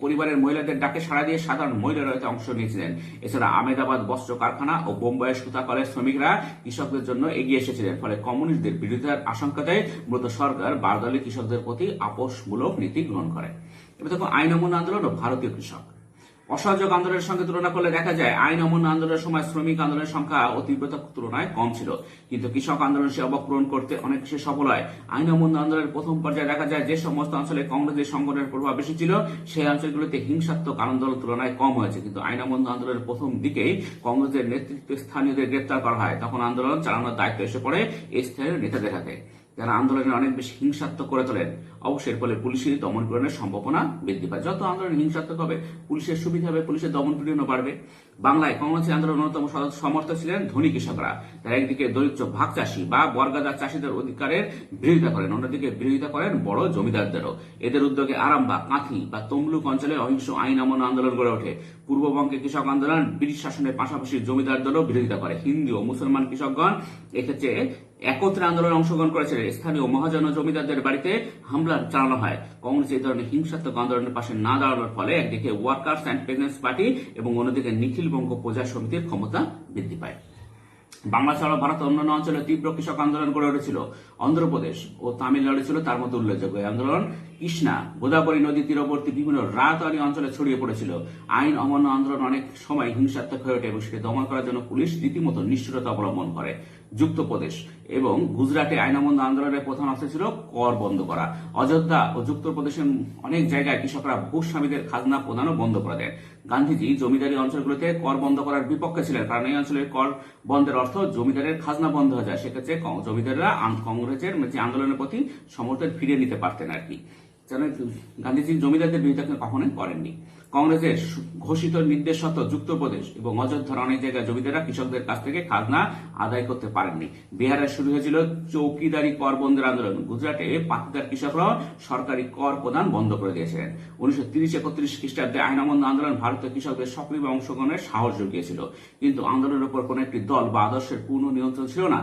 পরিবারের মহিলাদের ডাকে সাড়া দিয়ে সাধারণ মহিলারা এতে অংশ নিয়েছিলেন। এছাড়া আহমেদাবাদ বস্ত্র কারখানা ও বোম্বাইয়ের সুতা কলের শ্রমিকরা কৃষকদের জন্য এগিয়ে এসেছিলেন। ফলে কমিউনিস্টদের বিরোধিতার আশঙ্কাতে মূলত সরকার বারদৌলি কৃষকদের প্রতি আপোষমূলক নীতি গ্রহণ করে। এবার দেখো আইন অমান্য আন্দোলন ও ভারতীয় কৃষক। অসহযোগ আন্দোলনের সঙ্গে তুলনা করলে দেখা যায় আইন অমান্য আন্দোলনের সময় শ্রমিক আন্দোলনের সংখ্যা ও তীব্রতার তুলনায় কম ছিল, কিন্তু কৃষক আন্দোলন সে অবক পূরণ করতে অনেক বেশি সফল হয়। আইন অমান্য আন্দোলনের প্রথম পর্যায়ে দেখা যায় যে সমস্ত অঞ্চলে কংগ্রেসের সংগঠনের প্রভাব বেশি ছিল সেই অঞ্চলগুলোতে হিংসাত্মক আন্দোলনের তুলনায় কম হয়েছে। কিন্তু আইন অমান্য আন্দোলনের প্রথম দিকেই কংগ্রেসের নেতৃত্বে স্থানীয়দের গ্রেপ্তার করা হয়। তখন আন্দোলন চালানোর দায়িত্ব এসে পড়ে স্থানীয় নেতাদের হাতে। যারা আন্দোলনে অনেক বেশি হিংসাত্মক করে তোলেন, অবশ্যই এর ফলে পুলিশের দমনপীড়নের সম্ভাবনা বৃদ্ধি পায়। যত আন্দোলন হিংসাত্মক হবে, পুলিশের সুবিধা হবে, পুলিশের দমনপীড়নও বাড়বে। বাংলায় কংগ্রেস আন্দোলনের অন্যতম সমর্থক ছিলেন ধনী কৃষকরা। তারা একদিকে দরিদ্র ভাগ চাষী বা বর্গাদার চাষীদের অধিকারের বিরোধিতা করেন, অন্যদিকে বিরোধিতা করেন বড় জমিদারদেরও। এদের উদ্যোগে আরামবাগ, কাঁথি বা তমলুক অঞ্চলে অহিংস আইন অমান্য আন্দোলন গড়ে ওঠে। পূর্ববঙ্গে কৃষক আন্দোলন ব্রিটিশ শাসনের পাশাপাশি জমিদারদেরও বিরোধিতা করে। হিন্দু ও মুসলমান কৃষকগণ এক্ষেত্রে একত্রে আন্দোলনে অংশগ্রহণ করেছিলেন। স্থানীয় মহাজন ও জমিদারদের বাড়িতে হামলা চালানো হয়। কংগ্রেস এই ধরনের হিংসাত্মক আন্দোলনের পাশে না দাঁড়ানোর ফলে একদিকে ওয়ার্কার্স অ্যান্ড পেজেন্টস পার্টি এবং অন্যদিকে নিখিলবঙ্গ প্রজা সমিতির ক্ষমতা বৃদ্ধি পায়। বাংলা ছাড়াও ভারতের অন্যান্য অঞ্চলে তীব্র কৃষক আন্দোলন গড়ে উঠেছিল। অন্ধ্রপ্রদেশ ও তামিলনাড়ু ছিল তার মধ্যে উল্লেখযোগ্য। এই আন্দোলন কৃষ্ণা, গোদাবরী নদী তীরবর্তী বিভিন্ন রাতারি অঞ্চলে ছড়িয়ে পড়েছিল। আইন অমান্য আন্দোলন অনেক সময় হিংসাত্মক হয়ে ওঠে এবং সেটি দমন করার জন্য পুলিশ রীতিমতো নিষ্ঠুরতা অবলম্বন করে। যুক্তপ্রদেশ এবং গুজরাটে আইন অমান্য আন্দোলনের প্রধান অস্ত্র ছিল কর বন্ধ করা। অযোধ্যা ও যুক্তপ্রদেশের অনেক জায়গায় কৃষকরা ভূস্বামীদের খাজনা প্রদানও বন্ধ করে দেন। গান্ধীজি জমিদারি অঞ্চলগুলোতে কর বন্ধ করার বিপক্ষে ছিলেন, কারণ এই অঞ্চলের কর বন্ধের অর্থ জমিদারের খাজনা বন্ধ হয়ে যায়। সেক্ষেত্রে জমিদাররা কংগ্রেসের যে আন্দোলনের প্রতি সমর্থন ফিরিয়ে নিতে পারতেন আর কি। গান্ধীজি জমিদারদের বিরোধিতা কখনোই করেননি। কংগ্রেসের ঘোষিত নির্দেশ সত্ত্বেও যুক্তপ্রদেশ এবং অযোধ্যার অনেক জায়গায় জমিদাররা কৃষকদের কাছ থেকে খাজনা আদায় করতে পারেননি। বিহারে শুরু হয়েছিল চৌকিদারি কর বন্ধের আন্দোলন। গুজরাটে পাতিদার কৃষকরা সরকারি কর প্রদান বন্ধ করে দিয়েছিলেন। 1930-31 খ্রিস্টাব্দে আইন অমান্য আন্দোলন ভারতীয় কৃষকদের সক্রিয় অংশগ্রহণের সাহস জুগিয়েছিল, কিন্তু আন্দোলনের উপর কোন একটি দল বা আদর্শের পূর্ণ নিয়ন্ত্রণ ছিল না।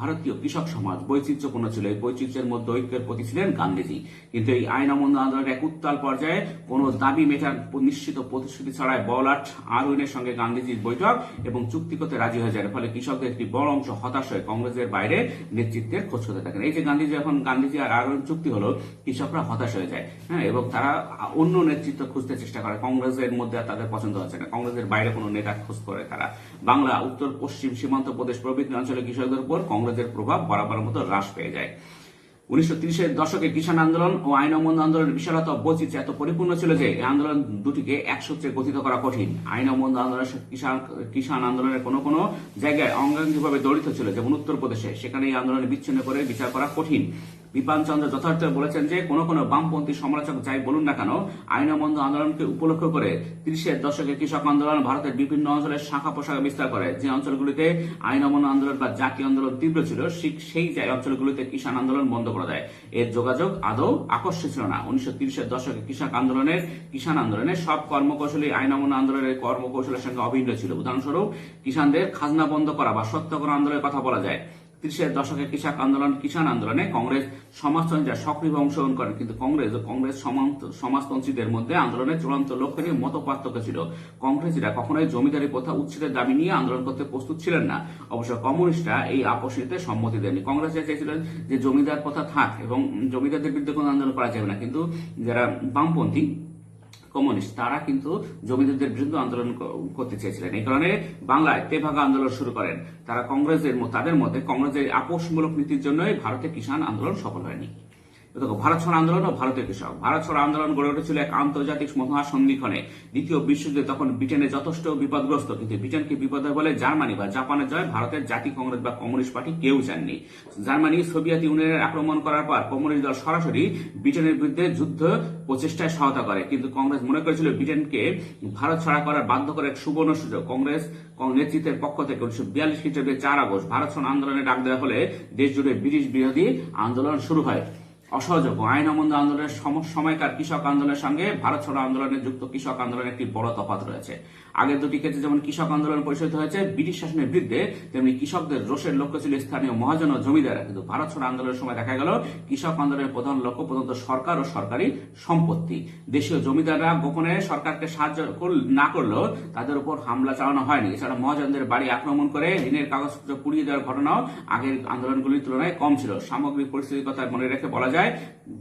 ভারতীয় কৃষক সমাজ বৈচিত্র্যপূর্ণ ছিল। এই বৈচিত্র্যের মধ্যে ঐক্যের প্রতি ছিলেন গান্ধীজি। কিন্তু এই আইন অমান্য আন্দোলনের এক উত্তাল পর্যায়ে কোন দাবি মেটার নিশ্চিত প্রতিশ্রুতি ছাড়াই বলাট আরউইনের সঙ্গে গান্ধীজির বৈঠক এবং চুক্তি করতে রাজি হয়ে যায়। ফলে কৃষকদের একটি বড় অংশ হতাশ হয়ে কংগ্রেসের বাইরে নেতৃত্বের খোঁজ করতে থাকেন। এই যে গান্ধীজি আর আরউইন চুক্তি হলো, কৃষকরা হতাশ হয়ে যায়, এবং তারা অন্য নেতৃত্ব খুঁজতে চেষ্টা করে। কংগ্রেসের মধ্যে আর তাদের পছন্দ হচ্ছে না, কংগ্রেসের বাইরে কোনো নেতা খোঁজ করে তারা। বাংলা, উত্তর পশ্চিম সীমান্ত প্রদেশ প্রভৃতি অঞ্চলে কৃষকদের উপর কংগ্রেসের প্রভাব বরাবর মতো হ্রাস পেয়ে যায়। 1930-এর দশকে কিষাণ আন্দোলন ও আইন অমান্য আন্দোলনের বিশালতা বৈচিত্র্য এত পরিপূর্ণ ছিল যে এই আন্দোলন দুটিকে এক সূত্রে গঠিত করা কঠিন। আইন অমান্য আন্দোলনের কিষাণ আন্দোলনের কোনো জায়গায় অঙ্গাঙ্গিভাবে জড়িত ছিল, যেমন উত্তরপ্রদেশে। সেখানে এই আন্দোলনের বিচ্ছিন্ন করে বিচার করা কঠিন। বিপান চন্দ্র যথার্থ বলেছেন যে কোনো বামপন্থী সমালোচক যাই বলুন না কেন, আইন অমান্য আন্দোলনকে উপলক্ষ করে 30-এর দশকে কৃষক আন্দোলন ভারতের বিভিন্ন অঞ্চলের শাখা প্রশাখা বিস্তার করে। যে অঞ্চলগুলিতে আইন অমান্য আন্দোলন বা জাতীয় আন্দোলন তীব্র ছিল, সেই অঞ্চলগুলিতে কিষাণ আন্দোলন বন্ধ করা যায়। এর যোগাযোগ আদৌ আকর্ষণীয় ছিল না। 1930-এর দশকে কিষাণ আন্দোলনের সব কর্মকৌশলী আইন অমান্য আন্দোলনের কর্মকৌশলের সঙ্গে অভিন্ন ছিল। উদাহরণস্বরূপ, কিষাণদের খাজনা বন্ধ করা বা সত্যগ্রহণ আন্দোলনের কথা বলা যায়। 30-এর দশকে কিষাণ আন্দোলনে কংগ্রেস সমাজতন্ত্রীরা সক্রিয়ভাবে অংশগ্রহণ করেন, কিন্তু কংগ্রেস সমাজতন্ত্রীদের মধ্যে আন্দোলনের চূড়ান্ত লক্ষ্য নিয়ে মত পার্থক্য ছিল। কংগ্রেসীরা কখনোই জমিদারি প্রথা উচ্ছেদের দাবি নিয়ে আন্দোলন করতে প্রস্তুত ছিলেন না। অবশ্য কমিউনিস্টরা এই আপোষ নিতে সম্মতি দেননি। কংগ্রেসরা চেয়েছিলেন যে জমিদার প্রথা থাক এবং জমিদারদের বিরুদ্ধে কোনো আন্দোলন করা যাবে না, কিন্তু যারা বামপন্থী কমিউনিস্ট তারা কিন্তু জমিদারদের বিরুদ্ধে আন্দোলন করতে চেয়েছিলেন। এই কারণে বাংলায় তেভাগা আন্দোলন শুরু করেন তাদের মধ্যে কংগ্রেসের আপোষমূলক নীতির জন্যই ভারতে কিষাণ আন্দোলন সফল হয়নি। ভারত ছাড়ো আন্দোলন ও ভারতীয় কৃষক। ভারত ছাড়ো আন্দোলন গড়ে উঠেছিল এক আন্তর্জাতিক মহাসন্ধিক্ষণে। দ্বিতীয় বিশ্বযুদ্ধে তখন ব্রিটেনে যথেষ্ট বিপদগ্রস্ত, কিন্তু ব্রিটেনকে বিপদের বলে জার্মানি বা জাপানের জয় ভারতের জাতীয় কংগ্রেস বা কমিউনিস্ট পার্টি কেউ চাননি। জার্মানি সোভিয়েত ইউনিয়নের আক্রমণ করার পর কমিউনিস্ট দল সরাসরি ব্রিটেনের বিরুদ্ধে যুদ্ধ প্রচেষ্টায় সহায়তা করে, কিন্তু কংগ্রেস মনে করেছিল ব্রিটেনকে ভারত ছাড়া করার বাধ্য করে এক সুবর্ণ সুযোগ। কংগ্রেস নেতৃত্বের পক্ষ থেকে 1942 খ্রিস্টাব্দে 4 আগস্ট ভারত ছাড়ো আন্দোলনে ডাক দেওয়া হলে দেশ জুড়ে ব্রিটিশ বিরোধী আন্দোলন শুরু হয়। অসহযোগ আইন অমান্য আন্দোলনের সময়কার কৃষক আন্দোলনের সঙ্গে ভারত ছাড়ো আন্দোলনে যুক্ত কৃষক আন্দোলনের একটি বড় তফাৎ রয়েছে। আগের দুটি ক্ষেত্রে যেমন কৃষক আন্দোলন পরিচালিত হয়েছে ব্রিটিশ শাসনের বিরুদ্ধে, তেমনি কৃষকদের রোষের লক্ষ্য ছিল স্থানীয় মহাজন ও জমিদাররা। কিন্তু ভারত ছাড়ো আন্দোলনের সময় দেখা গেল কৃষক আন্দোলনের প্রধান লক্ষ্য প্রধানত সরকার ও সরকারি সম্পত্তি। দেশীয় জমিদাররা গোপনে সরকারকে সাহায্য না করলেও তাদের উপর হামলা চালানো হয়নি। এছাড়া মহাজনদের বাড়ি আক্রমণ করে ঋণের কাগজপত্র পুড়িয়ে দেওয়ার ঘটনাও আগের আন্দোলনগুলির তুলনায় কম ছিল। সামগ্রিক পরিস্থিতির কথা মনে রেখে বলা যায়,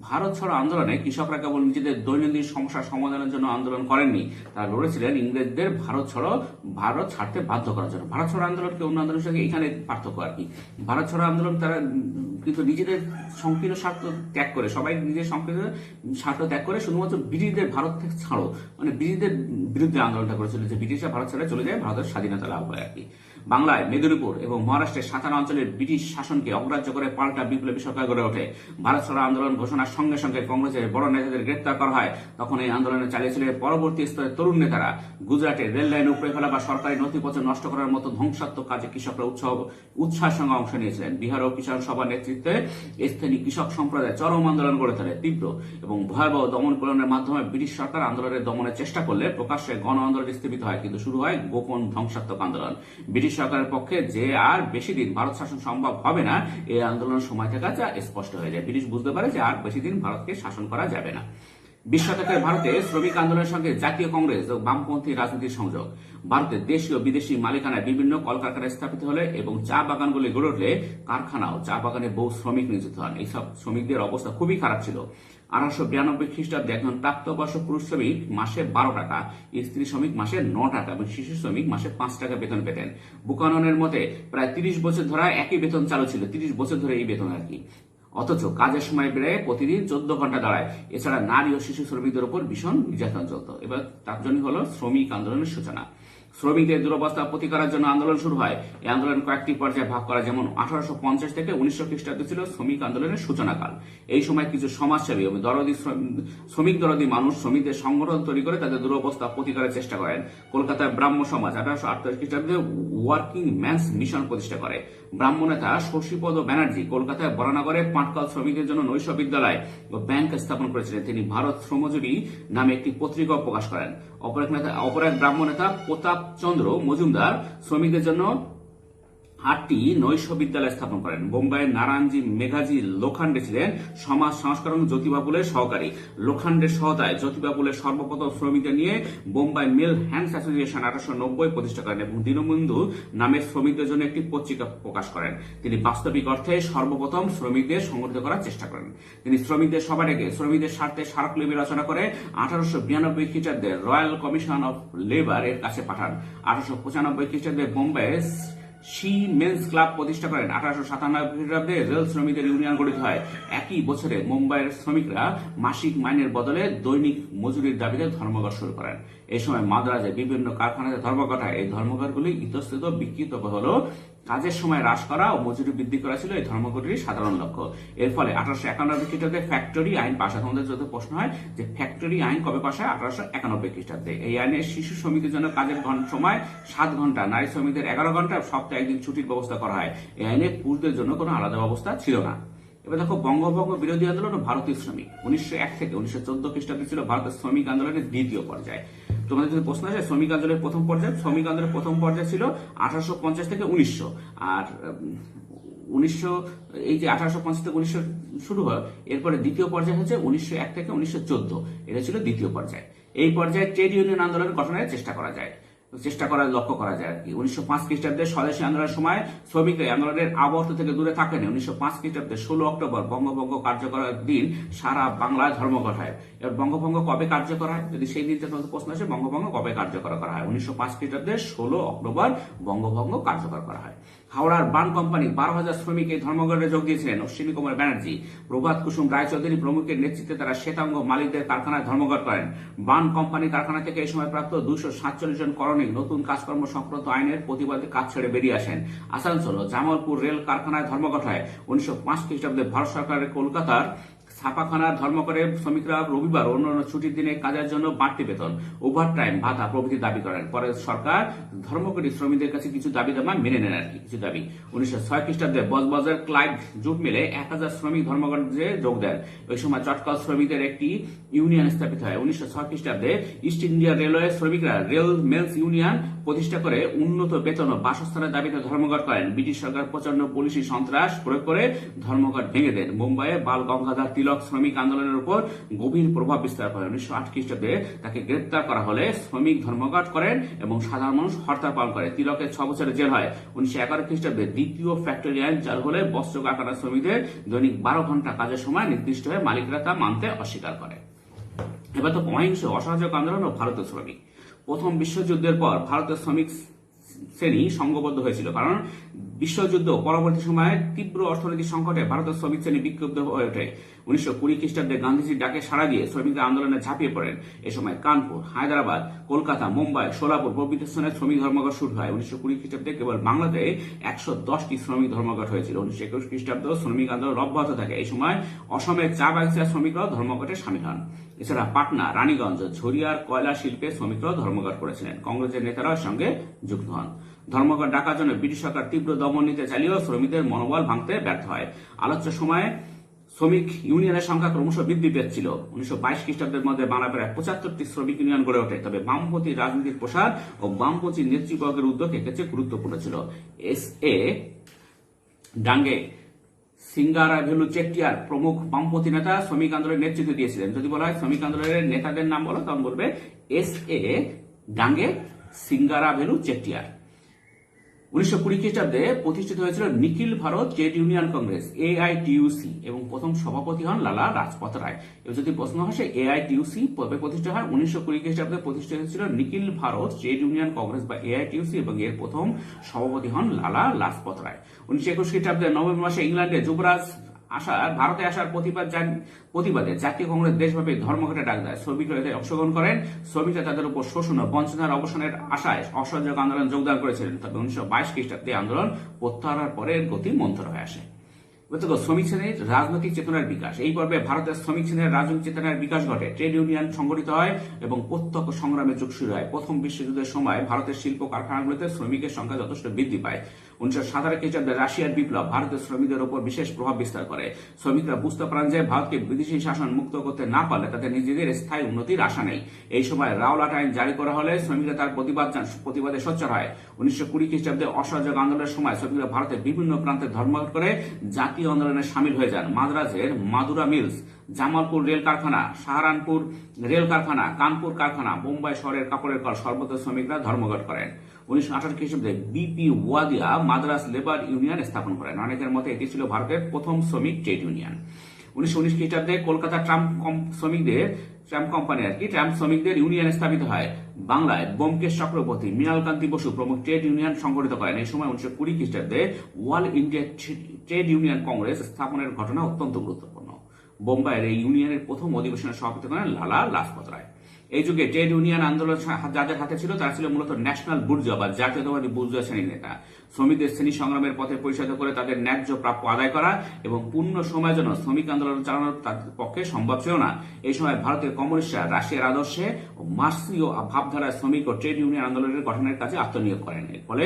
ভারত ছাড়ো আন্দোলনে কৃষকরা কেবল নিজেদের দৈনন্দিন সমস্যার সমাধানের জন্য আন্দোলন করেননি, তারা লড়েছিলেন ইংরেজদের ভারত ছাড়তে বাধ্য করার জন্য। ভারত ছাড়ো আন্দোলনকে অন্য আন্দোলনের সঙ্গে এখানে পার্থক্য আর কি। ভারত ছাড়ো আন্দোলন তারা কিন্তু নিজেদের সংকীর্ণ স্বার্থ ত্যাগ করে, সবাই নিজের সংকীর্ণ স্বার্থ ত্যাগ করে শুধুমাত্র ব্রিটিশদের ভারত থেকে ছাড়ো, মানে ব্রিটিশদের বিরুদ্ধে আন্দোলনটা করেছিল যে ব্রিটিশরা ভারত ছেড়ে চলে যায়, ভারতের স্বাধীনতা লাভ হয় আর কি। বাংলায় মেদিনীপুর এবং মহারাষ্ট্রের সাতারা অঞ্চলের ব্রিটিশ শাসনকে অগ্রাহ্য করে পাল্টা বিপ্লবী সরকার গড়ে ওঠে। ভারত ছাড়ো আন্দোলন ঘোষণার সঙ্গে সঙ্গে কংগ্রেসের বড় নেতাদের গ্রেপ্তার করা হয়। তখন এই আন্দোলনে চালিয়েছিলেন পরবর্তী স্তরের তরুণ নেতারা। গুজরাটের রেল লাইন উপড়ে ফেলা বা সরকারি নথিপত্র নষ্ট করার মতো ধ্বংসাত্মক কাজে কৃষকরা উৎসাহের সঙ্গে অংশ নিয়েছিলেন। বিহার ও কিষাণ সভার নেতৃত্বে স্থানীয় কৃষক সম্প্রদায় চরম আন্দোলন গড়ে তোলে। তীব্র এবং ভয়াবহ দমন পীড়নের মাধ্যমে ব্রিটিশ সরকার আন্দোলনের দমনের চেষ্টা করলে প্রকাশ্যে গণ আন্দোলন স্থগিত হয়, কিন্তু শুরু হয় গোপন ধ্বংসাত্মক আন্দোলন। ব্রিটিশ সরকারের পক্ষে যে আর বেশি দিন ভারত শাসন সম্ভব হবে না, এই আন্দোলনের সময় থেকে যা স্পষ্ট হয়ে যায়। ব্রিটিশ বুঝতে পারে যে আর বেশি দিন ভারতকে শাসন করা যাবে না। 20 শতকের ভারতে শ্রমিক আন্দোলনের সঙ্গে জাতীয় কংগ্রেস ও বামপন্থী রাজনীতির সংযোগ। ভারতে দেশীয় বিদেশি মালিকানায় বিভিন্ন কলকারখানা স্থাপিত হলে এবং চা বাগানগুলি গড়ে উঠলে কারখানা ও চা বাগানে বহু শ্রমিক নিযুক্ত হন। এইসব শ্রমিকদের অবস্থা খুবই খারাপ ছিল। 1892 খ্রিস্টাব্দে একজন প্রাপ্তবয়স্ক পুরুষ শ্রমিক মাসে 12 টাকা, স্ত্রী শ্রমিক মাসে 9 টাকা এবং শিশু শ্রমিক মাসে 5 টাকা বেতন পেতেন। বুকাননের মতে প্রায় 30 বছর ধরে একই বেতন চালু ছিল, 30 বছর ধরে এই বেতন আর কি। অথচ কাজের সময় বেড়ে প্রতিদিন 14 ঘন্টা দাঁড়ায়। এছাড়া নারী ও শিশু শ্রমিকদের উপর ভীষণ নির্যাতন চলত। এবার তার জন্য হলো শ্রমিক আন্দোলনের সূচনা। শ্রমিকদের দুরবস্থা প্রতিকারের জন্য আন্দোলন শুরু হয়। এই আন্দোলন কয়েকটি পর্যায়ে ভাগ করা, যেমন 1850 থেকে 1900 খ্রিস্টাব্দে ছিল শ্রমিক আন্দোলনের সূচনাকাল। এই সময় কিছু সমাজসেবী এবং শ্রমিক দরদী মানুষ শ্রমিকদের সংগঠন তৈরি করে তাদের দুরবস্থা প্রতিকারের চেষ্টা করেন। কলকাতায় ব্রাহ্ম সমাজ 1848 খ্রিস্টাব্দে ওয়ার্কিং ম্যানস মিশন প্রতিষ্ঠা করে। ব্রাহ্ম নেতা শশীপদ ব্যানার্জি কলকাতায় বরানগরে পাটকল শ্রমিকদের জন্য নৈশ বিদ্যালয় ও ব্যাংক স্থাপন করেছিলেন। তিনি ভারত শ্রমজীবী নামে একটি পত্রিকাও প্রকাশ করেন। অপর এক ব্রাহ্ম নেতা প্রতাপ চন্দ্র মজুমদার শ্রমিকদের জন্য 8টি নৈশ বিদ্যালয় স্থাপন করেন। বোম্বাইয়ের নারায়ণজি মেঘাজি লোখান্ডে ছিলেন সমাজ সংস্কারক জ্যোতিবাবুলের সহকারী। লোখান্ডের সহায়তায় জ্যোতিবাবুলের সর্বপ্রথম শ্রমিকদের নিয়ে বোম্বাই মিল হ্যান্ডস অ্যাসোসিয়েশন 1890 প্রতিষ্ঠা করেন এবং দীনবন্ধু নামে শ্রমিকদের জন্য একটি পত্রিকা প্রকাশ করেন। তিনি বাস্তবিক অর্থে সর্বপ্রথম শ্রমিকদের সংগঠিত করার চেষ্টা করেন। তিনি শ্রমিকদের সভা ডেকে শ্রমিকদের স্বার্থে স্মারকলিপি রচনা করে 1892 খ্রিস্টাব্দে রয়্যাল কমিশন অফ লেবার এর কাছে পাঠান। 1895 খ্রিস্টাব্দে বোম্বাইয়ে সি মেন্স ক্লাব প্রতিষ্ঠা করেন। 1897 খ্রিস্টাব্দে রেল শ্রমিকদের ইউনিয়ন গঠিত হয়। একই বছরে মুম্বাইয়ের শ্রমিকরা মাসিক মাইনের বদলে দৈনিক মজুরির দাবিতে ধর্মঘট শুরু করেন। এই সময় মাদ্রাজে বিভিন্ন কারখানাতে ধর্মঘট হয়। এই ধর্মঘটগুলি ইতস্তত বিকৃত হল। কাজের সময় হ্রাস করা ও মজুরি বৃদ্ধি করা ছিল এই ধর্মঘটের সাধারণ লক্ষ্য। এর ফলে 1891 খ্রিস্টাব্দে ফ্যাক্টরি আইন পাশ হয়। তোমাদের যদি প্রশ্ন হয় যে ফ্যাক্টরি আইন কবে পাশ হয়, 1891 খ্রিস্টাব্দে। এই আইনে শিশু শ্রমিকদের জন্য কাজের সময় 7 ঘন্টা, নারী শ্রমিকদের 11 ঘন্টা, সপ্তাহে একদিন ছুটির ব্যবস্থা করা হয়। এই আইনে পুরুষদের জন্য কোনো আলাদা ব্যবস্থা ছিল না। এবার দেখো বঙ্গভঙ্গ বিরোধী আন্দোলন ও ভারতীয় শ্রমিক। 1901 থেকে 1914 খ্রিস্টাব্দে ছিল ভারতের শ্রমিক আন্দোলনের দ্বিতীয় পর্যায়। তোমাদের যদি প্রশ্ন আসে শ্রমিক আন্দোলনের প্রথম পর্যায়, শ্রমিক আন্দোলনের প্রথম পর্যায় ছিল 1850 থেকে 1900, আর 1900 এই যে 1850 থেকে 1900 শুরু হয়, এরপরে দ্বিতীয় পর্যায় হচ্ছে 1901 থেকে 1914, এটা ছিল দ্বিতীয় পর্যায়। এই পর্যায়ে ট্রেড ইউনিয়ন আন্দোলন গঠনের চেষ্টা করার লক্ষ্য করা যায় আর কি। 1905 খ্রিস্টাব্দে স্বদেশী আন্দোলনের সময় শ্রমিকরা আন্দোলনের আবর্ত থেকে দূরে থাকেন। 1905 খ্রিস্টাব্দে 16 অক্টোবর বঙ্গভঙ্গ কার্যকরের দিন সারা বাংলায় ধর্মঘট হয়। এবার বঙ্গভঙ্গ কবে কার্যকর হয়, যদি সেই দিনটা তোমাদের প্রশ্ন আসে বঙ্গভঙ্গ কবে কার্যকর করা হয়, 1905 খ্রিস্টাব্দে 16 অক্টোবর বঙ্গভঙ্গ কার্যকর করা হয়। হাওড়ার বান কোম্পানি 12,000 শ্রমিক এই ধর্মঘটে যোগ দিয়েছিলেন। অশ্বিনী কুমার ব্যানার্জি, প্রভাত কুসুম রায়চৌধুরী প্রমুখের নেতৃত্বে তারা শ্বেতাঙ্গ মালিকদের কারখানায় ধর্মঘট করেন। বান কোম্পানি কারখানা থেকে এই সময় প্রাপ্ত 247 জন করণিক নতুন কাজকর্ম সংক্রান্ত আইনের প্রতিবাদে কাজ ছেড়ে বেরিয়ে আসেন। আসানসোল ও জামালপুর রেল কারখানায় ধর্মঘট হয়। 1905 খ্রিস্টাব্দে ভারত সরকারের কলকাতার ছাপাখানার ধর্মঘটে শ্রমিকরা রবিবার অন্যান্য ছুটির দিনে কাজের জন্য বাড়তি বেতন, ওভারটাইম ভাতা প্রভৃতি দাবি করেন। পরে সরকার ধর্মঘটী শ্রমিকদের কাছে কিছু দাবি দামা মেনে নেন আর কি, কিছু দাবি। 1906 খ্রিস্টাব্দে বজবাজার ক্লাইভ জুট মিলে 1000 শ্রমিক ধর্মঘটে যোগ দেন। ওই সময় চটকল শ্রমিকদের একটি ইউনিয়ন স্থাপিত হয়। 1906 খ্রিস্টাব্দে ইস্ট ইন্ডিয়া রেলওয়ে শ্রমিকরা রেল মেলস ইউনিয়ন প্রতিষ্ঠা করে উন্নত বেতন ও বাসস্থানের দাবিতে ধর্মঘট করেন। ব্রিটিশ সরকার প্রচন্ড পুলিশি সন্ত্রাস প্রয়োগ করে ধর্মঘট ভেঙে দেন। মুম্বাইয়ে বাল গঙ্গাধর তিলক শ্রমিক আন্দোলনের উপর গভীর প্রভাব বিস্তার করেন। 1908 খ্রিস্টাব্দে তাকে গ্রেপ্তার করা হলে শ্রমিক ধর্মঘট করেন এবং সাধারণ মানুষ হরতাল পালন করে। তিলকের 6 বছরের জেল হয়। 1911 খ্রিস্টাব্দে দ্বিতীয় ফ্যাক্টরি আইন চালু হলে বস্ত্র কারখানা শ্রমিকদের দৈনিক 12 ঘন্টা কাজের সময় নির্দিষ্ট হয়ে মালিকরা তা মানতে অস্বীকার করে। এবার তো অহিংস অসহযোগ আন্দোলন ও ভারতীয় শ্রমিক। প্রথম বিশ্বযুদ্ধের পর ভারতের শ্রমিক শ্রেণী সংঘবদ্ধ হয়েছিল, কারণ বিশ্বযুদ্ধ পরবর্তী সময়ে তীব্র অর্থনৈতিক সংকটে ভারতের শ্রমিক শ্রেণী বিক্ষুব্ধ হয়ে ওঠে। 1920 খ্রিস্টাব্দে গান্ধীজির ডাকে সাড়া দিয়ে শ্রমিকরা আন্দোলনে ঝাঁপিয়ে পড়েন। এ সময় কানপুর, হায়দ্রাবাদ, কলকাতা, মুম্বাই, সোলাপুর প্রভৃতি স্থানে শ্রমিক ধর্মঘট শুরু হয়। 1920 খ্রিস্টাব্দে কেবল বাংলাতে 110টি শ্রমিক ধর্মঘট হয়েছিল। 1921 খ্রিস্টাব্দ শ্রমিক আন্দোলন অব্যাহত থাকে। এই সময় অসমের চা বাগিচার শ্রমিকরাও ধর্মঘটে সামিল হন। এছাড়া পাটনা, রানীগঞ্জ, ঝরিয়ার কয়লা শিল্পে শ্রমিকরাও ধর্মঘট করেছিলেন। কংগ্রেসের নেতারাও সঙ্গে যুক্ত হন। ধর্মঘট ডাকার জন্য ব্রিটিশ সরকার তীব্র দমন নীতি চালিয়েও শ্রমিকদের মনোবল ভাঙতে ব্যর্থ হয়। আলোচ্য সময়ে শ্রমিক ইউনিয়নের সংখ্যা ক্রমশ বৃদ্ধি পেয়েছিল। 1922 খ্রিস্টাব্দের মধ্যে বাংলা প্রায় 75টি শ্রমিক ইউনিয়ন গড়ে ওঠে। তবে বামপন্থী রাজনীতির প্রসার ও বামপন্থী নেতৃবর্গের উদ্যোগ এক্ষেত্রে গুরুত্বপূর্ণ ছিল। এস.এ. ডাঙ্গে, সিঙ্গারাভেলু চেট্টিয়ার প্রমুখ বামপন্থী নেতা শ্রমিক আন্দোলনের নেতৃত্ব দিয়েছিলেন। যদি বলা হয় শ্রমিক আন্দোলনের নেতাদের নাম বলো, তখন বলবে এস.এ. ডাঙ্গে, সিঙ্গারাভেলু চেট্টিয়ার। 1920 খ্রিস্টাব্দে প্রতিষ্ঠিত হয়েছিল Nikhil Bharat trade union congress AITUC এবং প্রথম সভাপতি হন লালা রাজপথ রায়। এবার যদি প্রশ্ন আসে AITUC কবে প্রতিষ্ঠা হয়, 1920 খ্রিস্টাব্দে প্রতিষ্ঠিত হয়েছিল নিখিল ভারত ট্রেড ইউনিয়ন কংগ্রেস বা AITUC এবং এর প্রথম সভাপতি হন লালা লাজপত রায়। 1921 খ্রিস্টাব্দে নভেম্বর মাসে ইংল্যান্ডে যুবরাজ ভারতে আসার প্রতিবাদে জাতীয় কংগ্রেস দেশব্যাপী ধর্মঘটে ডাক দেয়। শ্রমিকরা এতে অংশগ্রহণ করেন। শ্রমিকরা তাদের উপর শোষণ ও বঞ্চনার অবসানের আশায় অসহযোগ আন্দোলন যোগদান করেছিলেন। তবে 1922 খ্রিস্টাব্দে আন্দোলন প্রত্যাহারের পরে এর গতি মন্থর হয়ে আসে। শ্রমিক শ্রেণীর রাজনৈতিক চেতনার বিকাশ। এই পর্বে ভারতের শ্রমিক শ্রেণীর রাজনৈতিক চেতনার বিকাশ ঘটে। ট্রেড ইউনিয়ন সংগঠিত হয় এবং প্রত্যক্ষ সংগ্রামের যুগ শুরু হয়। প্রথম বিশ্বযুদ্ধের সময় ভারতের শিল্প কারখানাগুলিতে শ্রমিকের সংখ্যা যথেষ্ট বৃদ্ধি পায়। 1917 খ্রিস্টাব্দে রাশিয়ার বিপ্লব ভারতের শ্রমিকদের উপর বিশেষ প্রভাব বিস্তার করে। শ্রমিকরা বুঝতে পারেন যে ভারতকে বিদেশি শাসন মুক্ত করতে না পারলে তাদের নিজেদের স্থায়ী উন্নতির আশা নেই। এই সময় রাওলাট আইন জারি করা হলে শ্রমিকরা তার প্রতিবাদে সোচ্চার হয়। 1920 খ্রিস্টাব্দে অসহযোগ আন্দোলনের সময় শ্রমিকরা ভারতের বিভিন্ন প্রান্তে ধর্মঘট করে জাতীয় আন্দোলনে সামিল হয়ে যান। মাদ্রাজের মাদুরা মিলস, জামালপুর রেল কারখানা, সাহারানপুর রেল কারখানা, কানপুর কারখানা, বোম্বাই শহরের কাপড়ের কল সর্বত্র শ্রমিকরা ধর্মঘট করেন। 1918 খ্রিস্টাব্দে BP Wadia Madras labour union স্থাপন করেন। অনেকের মতে এটি ছিল ভারতের প্রথম শ্রমিক ট্রেড ইউনিয়ন। 1919 খ্রিস্টাব্দে কলকাতা ট্রাম্প শ্রমিকদের ইউনিয়ন স্থাপিত হয়। বাংলায় ব্যোমকেশ চক্রবর্তী, মৃণালকান্তি বসু প্রমুখ ট্রেড ইউনিয়ন সংগঠিত করেন। এই সময় 1920 খ্রিস্টাব্দে all India trade union Congress স্থাপনের ঘটনা অত্যন্ত গুরুত্বপূর্ণ। বোম্বাইয়ের এই ইউনিয়নের প্রথম অধিবেশনের সভাপতি করেন লালা লাজপত রায়। এই যুগে ট্রেড ইউনিয়ন আন্দোলন যাদের হাতে ছিল তারা ছিল মূলত ন্যাশনাল বুর্জোয়া বা জাতীয়তাবাদী বুর্জোয়া শ্রেণীর নেতা। শ্রমিকদের শ্রেণী সংগ্রামের পথে পরিচালিত করে তাদের ন্যায্য প্রাপ্য আদায় করা এবং পূর্ণ সময়ের জন্য শ্রমিক আন্দোলন চালানোর তাদের পক্ষে সম্ভব ছিল না। এই সময় ভারতের কমিউনিস্টরা রাশিয়ার আদর্শে ও মার্ক্সীয় ভাবধারায় শ্রমিক ও ট্রেড ইউনিয়ন আন্দোলনের গঠনের কাজে আত্মনিয়োগ করেন। এর ফলে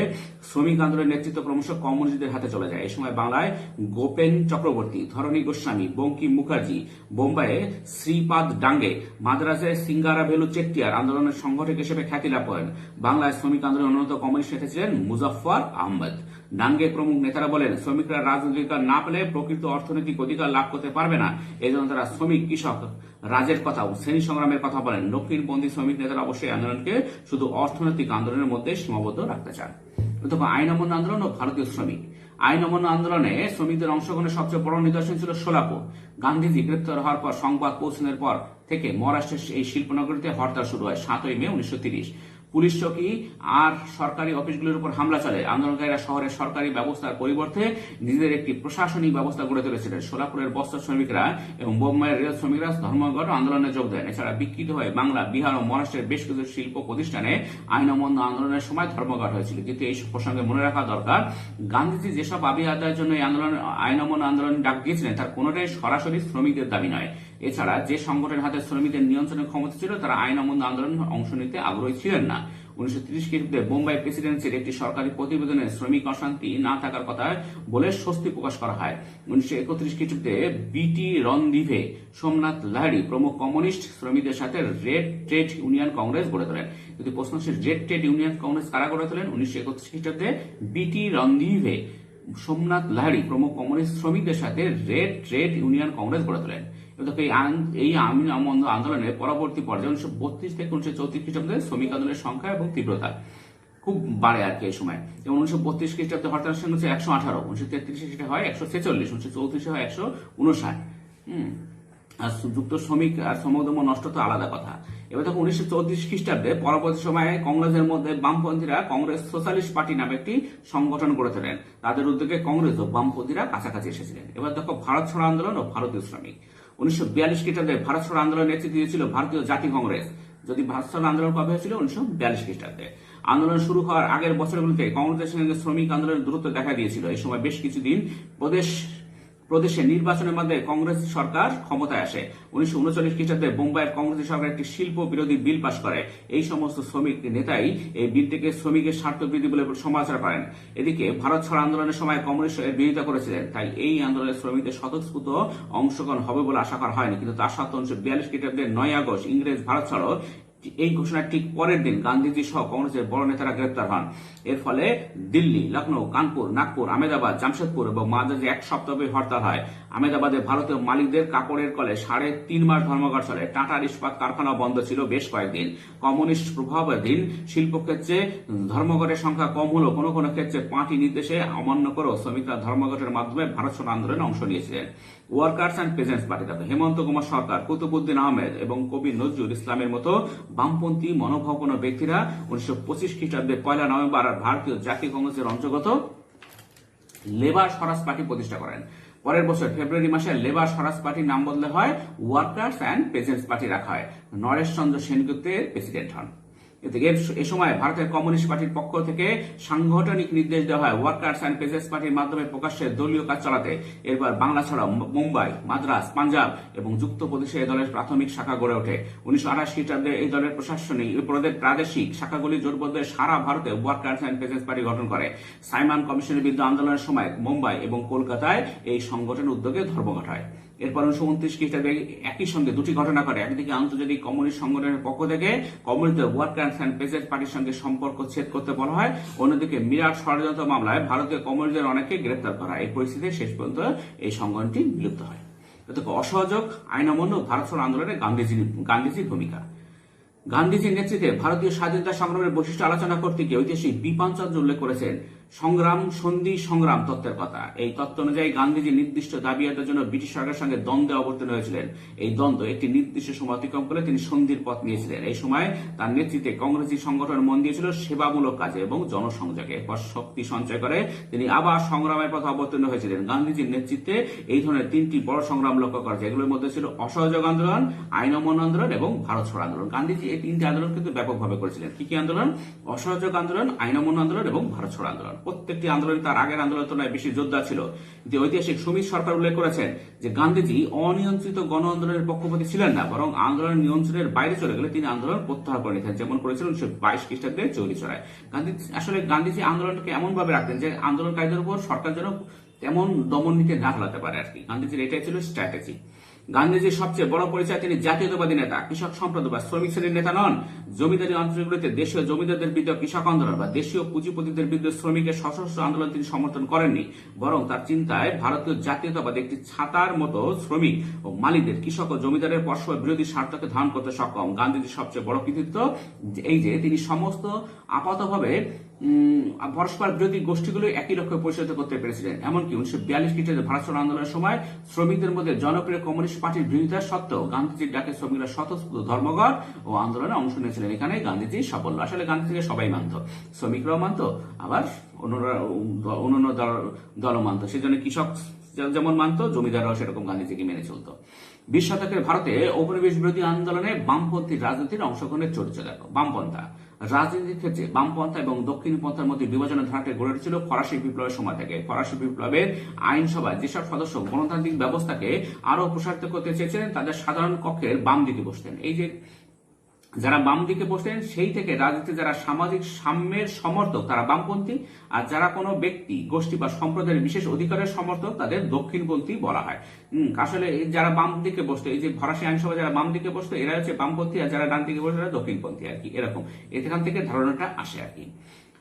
শ্রমিক আন্দোলনের নেতৃত্ব ক্রমশ কমিউনিস্টদের হাতে চলে যায়। এই সময় বাংলায় গোপেন চক্রবর্তী, ধরণী গোস্বামী, বঙ্কিম মুখার্জি, বোম্বাইয়ে শ্রীপাদ ডাঙ্গে, মাদ্রাজে সিঙ্গারাভেলু চেট্টিয়ার আন্দোলনের সংগঠক হিসেবে খ্যাতি লাভ করেন। বাংলায় শ্রমিক আন্দোলনের অন্যতম কমিউনিস্ট নেতা ছিলেন মুজাফফর আহমদ। ডাঙ্গে প্রমুখ নেতারা বলেন, শ্রমিকরা রাজনৈতিক অধিকার না পেলে প্রকৃত অর্থনৈতিক অধিকার লাভ করতে পারবে না। এই জন্য তারা শ্রমিক, কৃষক, রাজের কথা ও শ্রেণী সংগ্রামের কথা বলেন। দক্ষিণপন্থী শ্রমিক নেতারা অবশ্যই আন্দোলনকে শুধু অর্থনৈতিক আন্দোলনের মধ্যে সীমাবদ্ধ রাখতে চান। আইন অমান্য আন্দোলন ও ভারতীয় শ্রমিক। আইন অমান্য আন্দোলনে শ্রমিকদের অংশগ্রহণের সবচেয়ে বড় নিদর্শন ছিল সোলাপুর। গান্ধীজি গ্রেপ্তার হওয়ার পর সংবাদ পৌঁছানোর পর থেকে মহারাষ্ট্রের এই শিল্পনগরীতে হরতাল শুরু হয় 7ই মে 1930। পুলিশ চৌকি আর সরকারি অফিসগুলির উপর হামলা চলে। আন্দোলনকারীরা শহরের সরকারি ব্যবস্থার পরিবর্তে নিজেদের একটি প্রশাসনিক ব্যবস্থা গড়ে তুলেছিলেন। সোলাপুরের বস্ত্র শ্রমিকরা এবং বোম্বাইয়ের রেল শ্রমিকরা ধর্মঘট আন্দোলনে যোগ দেন। এছাড়া বিকৃত হয়ে বাংলা, বিহার ও মহারাষ্ট্রের বেশ কিছু শিল্প প্রতিষ্ঠানে আইন অমান্য আন্দোলনের সময় ধর্মঘট হয়েছিল। কিন্তু এই প্রসঙ্গে মনে রাখা দরকার, গান্ধীজি যেসব দাবি আদায়ের জন্য এই আইন অমান্য আন্দোলন ডাক দিয়েছিলেন তার কোনোটাই সরাসরি শ্রমিকদের দাবি নয়। এছাড়া যে সংগঠনের হাতে শ্রমিকদের নিয়ন্ত্রণের ক্ষমতা ছিল তারা আইন অমান্য আন্দোলনে অংশ নিতে আগ্রহী ছিলেন না। 1930 খ্রিস্টাব্দে বোম্বাই প্রেসিডেন্সির একটি সরকারি প্রতিবেদনে শ্রমিক অশান্তি না থাকার কথা বলে স্বস্তি প্রকাশ করা হয়। 1931 খ্রিস্টাব্দে বিটি রণদিভে, সোমনাথ লাহিড়ী প্রমুখ কমিউনিস্ট শ্রমিকদের সাথে রেড ট্রেড ইউনিয়ন কংগ্রেস গড়ে তোলেন। যদি প্রশ্ন হচ্ছে রেড ট্রেড ইউনিয়ন কংগ্রেস কারা গড়ে তোলেন, 1931 খ্রিস্টাব্দে বিটি রণদিভে, সোমনাথ লাহিড়ী প্রমুখ কমিউনিস্ট শ্রমিকদের সাথে রেড ট্রেড ইউনিয়ন কংগ্রেস গড়ে তোলেন। এই আইন অমান্য আন্দোলনের পরবর্তী পর্যায়ে 1932 থেকে 1934 খ্রিস্টাব্দে শ্রমিক আন্দোলনের সংখ্যা এবং তীব্রতা খুব বাড়ে আর কি এই সময়। যেমন 1932 খ্রিস্টাব্দে হরতাল সংখ্যা হচ্ছে 118, 1933 সেটা হয় 146, 1934 হয় 159। আর যুক্ত শ্রমিক আর শ্রমদম নষ্ট তো আলাদা কথা। এবার তখন 1934 খ্রিস্টাব্দে পরবর্তী সময়ে কংগ্রেসের মধ্যে বামপন্থীরা কংগ্রেস সোশ্যালিস্ট পার্টি নামে একটি সংগঠন গড়ে তোলেন। তাদের উদ্যোগে কংগ্রেস ও বামপন্থীরা কাছাকাছি এসেছিলেন। এবার দেখো ভারত ছাড়ো আন্দোলন ও ভারতীয় শ্রমিক। 1942 খ্রিস্টাব্দে ভারত ছাড়ো আন্দোলনের নেতৃত্ব দিয়েছিল ভারতীয় জাতীয় কংগ্রেস। যদি ভারত ছাড়ো আন্দোলন কবে হয়েছিল? 1942 খ্রিস্টাব্দে। আন্দোলন শুরু হওয়ার আগের বছরগুলিতে কংগ্রেসের সঙ্গে শ্রমিক আন্দোলনের দূরত্ব দেখা দিয়েছিল। এই সময় বেশ কিছুদিন প্রদেশে নির্বাচনের মধ্যে কংগ্রেস সরকার ক্ষমতায় আসে। 1939 খ্রিস্টাব্দে বোম্বাইয়ের কংগ্রেস সরকার একটি শিল্প বিরোধী বিল পাশ করে। এই সমস্ত শ্রমিক নেতাই এই বিলটিকে শ্রমিকের স্বার্থ বিরোধী বলে সমালোচনা করেন। এদিকে ভারত ছাড়ো আন্দোলনের সময় কমিউনিস্ট বিরোধিতা করেছিলেন, তাই এই আন্দোলনে শ্রমিকদের স্বতঃস্ফূর্ত অংশগ্রহণ হবে বলে আশা করা হয়নি। কিন্তু তার সত্ত্বেও 1942 খ্রিস্টাব্দের 9 আগস্ট ইংরেজ ভারত ছাড়ো এই ঘোষণার ঠিক পরের দিন গান্ধীজি সহ কংগ্রেসের বড় নেতারা গ্রেপ্তার হন। এর ফলে দিল্লি, লখনৌ, কানপুর, নাগপুর, আহমেদাবাদ, জামশেদপুর এবং মাদ্রাজে এক সপ্তাহব্যাপী হরতাল হয়। আহমেদাবাদে ভারতীয় মালিকদের কাপড়ের কলে 3.5 মাস ধর্মঘট চলে। টাটার ইস্পাত কারখানা বন্ধ ছিল বেশ কয়েকদিন। কমিউনিস্ট প্রভাবাধীন শিল্পক্ষেত্রে ধর্মঘটের সংখ্যা কম হলেও কোনো কোনো ক্ষেত্রে পার্টি নির্দেশে অমান্য করেও শ্রমিকরা ধর্মঘটের মাধ্যমে ভারত ছাড়ো আন্দোলনে অংশ নিয়েছিলেন। ওয়ার্কার্স অ্যান্ড পেজেন্টস পার্টি, হেমন্ত কুমার সরকার, কুতুবুদ্দিন আহমেদ এবং কবি নজরুল ইসলামের মতো বামপন্থী মনোভাবাপন্ন ব্যক্তিরা 1925 খ্রিস্টাব্দে 1 নভেম্বর ভারতীয় জাতীয় কংগ্রেসের অন্তর্গত লেবার স্বরাজ পার্টি প্রতিষ্ঠা করেন। পরের বছর ফেব্রুয়ারি মাসে লেবার স্বরাজ পার্টির নাম বদলে হয় ওয়ার্কার্স অ্যান্ড পেজেন্টস পার্টি রাখা হয়। নরেশ চন্দ্র সেনগুপ্ত প্রেসিডেন্ট হন। এ সময় ভারতের কমিউনিস্ট পার্টির পক্ষ থেকে সাংগঠনিক নির্দেশ দেওয়া হয় ওয়ার্কার্স অ্যান্ড পেজেন্টস পার্টির মাধ্যমে প্রকাশ্যে দলীয় কাজ চালাতে। এরপর বাংলা ছাড়াও মুম্বাই, মাদ্রাস, পাঞ্জাব এবং যুক্তপ্রদেশে এই দলের প্রাথমিক শাখা গড়ে ওঠে। 1928 খ্রিস্টাব্দে এই দলের প্রাদেশিক শাখাগুলি জোটবদ্ধ সারা ভারতে ওয়ার্কার্স অ্যান্ড পেজেন্টস পার্টি গঠন করে। সাইমন কমিশনের বিরুদ্ধে আন্দোলনের সময় মুম্বাই এবং কলকাতায় এই সংগঠনের উদ্যোগে ধর্মঘট হয়। এরপর 1929 খ্রিস্টাব্দে একই সঙ্গে দুটি ঘটনা করে। একদিকে আন্তর্জাতিক কমিউনিস্ট সংগঠনের পক্ষ থেকে কমিউনিস্ট ওয়ার্কার্স অ্যান্ড পেজেন্টস পার্টির সঙ্গে সম্পর্ক ছেদ করতে বলা হয়। অন্যদিকে মিরাট ষড়যন্ত্র মামলায় ভারতীয় কমিউনিস্টদের অনেককে গ্রেপ্তার করা হয়। এই পরিস্থিতিতে শেষ পর্যন্ত এই সংগঠনটি বিলুপ্ত হয়। অসহযোগ আইন অমান্য ভারত ছাড়ো আন্দোলনে গান্ধীজির ভূমিকা। গান্ধীজির নেতৃত্বে ভারতীয় স্বাধীনতা সংগ্রামের বৈশিষ্ট্য আলোচনা করতে গিয়ে ঐতিহাসিক বিপিন চন্দ্র উল্লেখ করেছেন সন্ধি সংগ্রাম তত্ত্বের কথা। এই তত্ত্ব অনুযায়ী গান্ধীজি নির্দিষ্ট দাবি আদায়ের জন্য ব্রিটিশ সরকারের সঙ্গে দ্বন্দ্বে অবতীর্ণ হয়েছিলেন। এই দ্বন্দ্ব একটি নির্দিষ্ট সময় অতিক্রম করে তিনি সন্ধির পথ নিয়েছিলেন। এই সময় তার নেতৃত্বে কংগ্রেসী সংগঠন মন দিয়েছিল সেবামূলক কাজে এবং জনসংযোগে। এরপর শক্তি সঞ্চয় করে তিনি আবার সংগ্রামের পথে অবতীর্ণ হয়েছিলেন। গান্ধীজির নেতৃত্বে এই ধরনের 3টি বড় সংগ্রাম লক্ষ্য করা যায়। এগুলোর মধ্যে ছিল অসহযোগ আন্দোলন, আইন অমান্য আন্দোলন এবং ভারত ছাড়ো আন্দোলন। গান্ধীজি এই 3টি আন্দোলন কিন্তু ব্যাপকভাবে করেছিলেন। কি কি আন্দোলন? অসহযোগ আন্দোলন, আইন অমান্য আন্দোলন এবং ভারত ছাড়ো আন্দোলন। প্রত্যেকটি আন্দোলনে তার আগের আন্দোলনের তুলনায় বেশি যোদ্ধা ছিল। যে ঐতিহাসিক সুমিত সরকার উল্লেখ করেছেন যে গান্ধীজি অনিয়ন্ত্রিত গণ আন্দোলনের পক্ষপাতী ছিলেন না, বরং আন্দোলনের নিয়ন্ত্রণের বাইরে চলে গেলে তিনি আন্দোলন প্রত্যাহার করে নিতেন, যেমন করেছিলেন 1922 খ্রিস্টাব্দে চৌরিচৌরায়। গান্ধীজি আন্দোলনকে এমন ভাবে রাখতেন যে আন্দোলনকারীদের উপর সরকার যেন তেমন দমন নীতি না চালাতে পারে আর কি। গান্ধীজির এটাই ছিল স্ট্র্যাটেজি। গান্ধীজির সবচেয়ে বড় পরিচয় তিনি জাতীয়তাবাদী নেতা। কৃষক সম্প্রদায় বা শ্রমিক শ্রেণীর নেতা নন। জমিদারি অঞ্চলগুলিতে দেশীয় জমিদারদের বিরুদ্ধে কৃষক আন্দোলন বা দেশীয় পুঁজিপতিদের বিরুদ্ধে শ্রমিকের সশস্ত্র আন্দোলন তিনি সমর্থন করেননি, বরং তার চিন্তায় ভারতীয় জাতীয়তাবাদ একটি ছাতার মতো শ্রমিক ও মালিকদের, কৃষক ও জমিদারের পরস্পর বিরোধী স্বার্থকে ধারণ করতে সক্ষম। গান্ধীজির সবচেয়ে বড় কৃতিত্ব এই যে তিনি সমস্ত আপাতভাবে পরস্পর বিরোধী গোষ্ঠীগুলো একই লক্ষ্যে পরিচালিত করতে পেরেছিলেন। এমনকি 1942 খ্রিস্টাব্দে ভারত ছাড়ো আন্দোলনের সময় শ্রমিকদের মধ্যে জনপ্রিয় কমিউনিস্ট পার্টির বিরোধিতা সত্ত্বেও গান্ধীজির ডাকে শ্রমিকরা স্বতঃস্ফূর্ত ধর্মঘট ও আন্দোলনে অংশ নিয়েছিলেন। এখানে গান্ধীজির সাফল্য। আসলে গান্ধীজিকে সবাই মানত, শ্রমিকরাও মানত, আবার অন্যান্য দলও মানত। সেজন্য কৃষক যেমন মানত, জমিদাররাও সেরকম গান্ধীজিকে মেনে চলত। 20 শতকের ভারতে ঔপনিবেশ বিরোধী আন্দোলনে বামপন্থী রাজনীতির অংশগ্রহণের চরিত্র দেখো। বামপন্থা রাজনীতির ক্ষেত্রে বামপন্থা এবং দক্ষিণপন্থার মধ্যে বিভাজনের ধারাটি গড়ে উঠেছিল ফরাসি বিপ্লবের সময় থেকে। ফরাসি বিপ্লবের আইনসভায় যেসব সদস্য গণতান্ত্রিক ব্যবস্থাকে আরো প্রসারিত করতে চেয়েছিলেন তাদের সাধারণ কক্ষের বাম দিকে বসতেন। এই যে যারা বাম দিকে বসতেন সেই থেকে রাজনীতি যারা সামাজিক সাম্যের সমর্থক তারা বামপন্থী, আর যারা কোনো ব্যক্তি, গোষ্ঠী বা সম্প্রদায়ের বিশেষ অধিকারের সমর্থক তাদের দক্ষিণপন্থী বলা হয়। আসলে যারা বাম দিকে বসতো, এই যে ফরাসি আইনসভা যারা বাম দিকে বসতো এরা হচ্ছে বামপন্থী, আর যারা ডান দিকে বসতো এরা দক্ষিণপন্থী আর কি। এরকম এখান থেকে ধারণাটা আসে আর কি।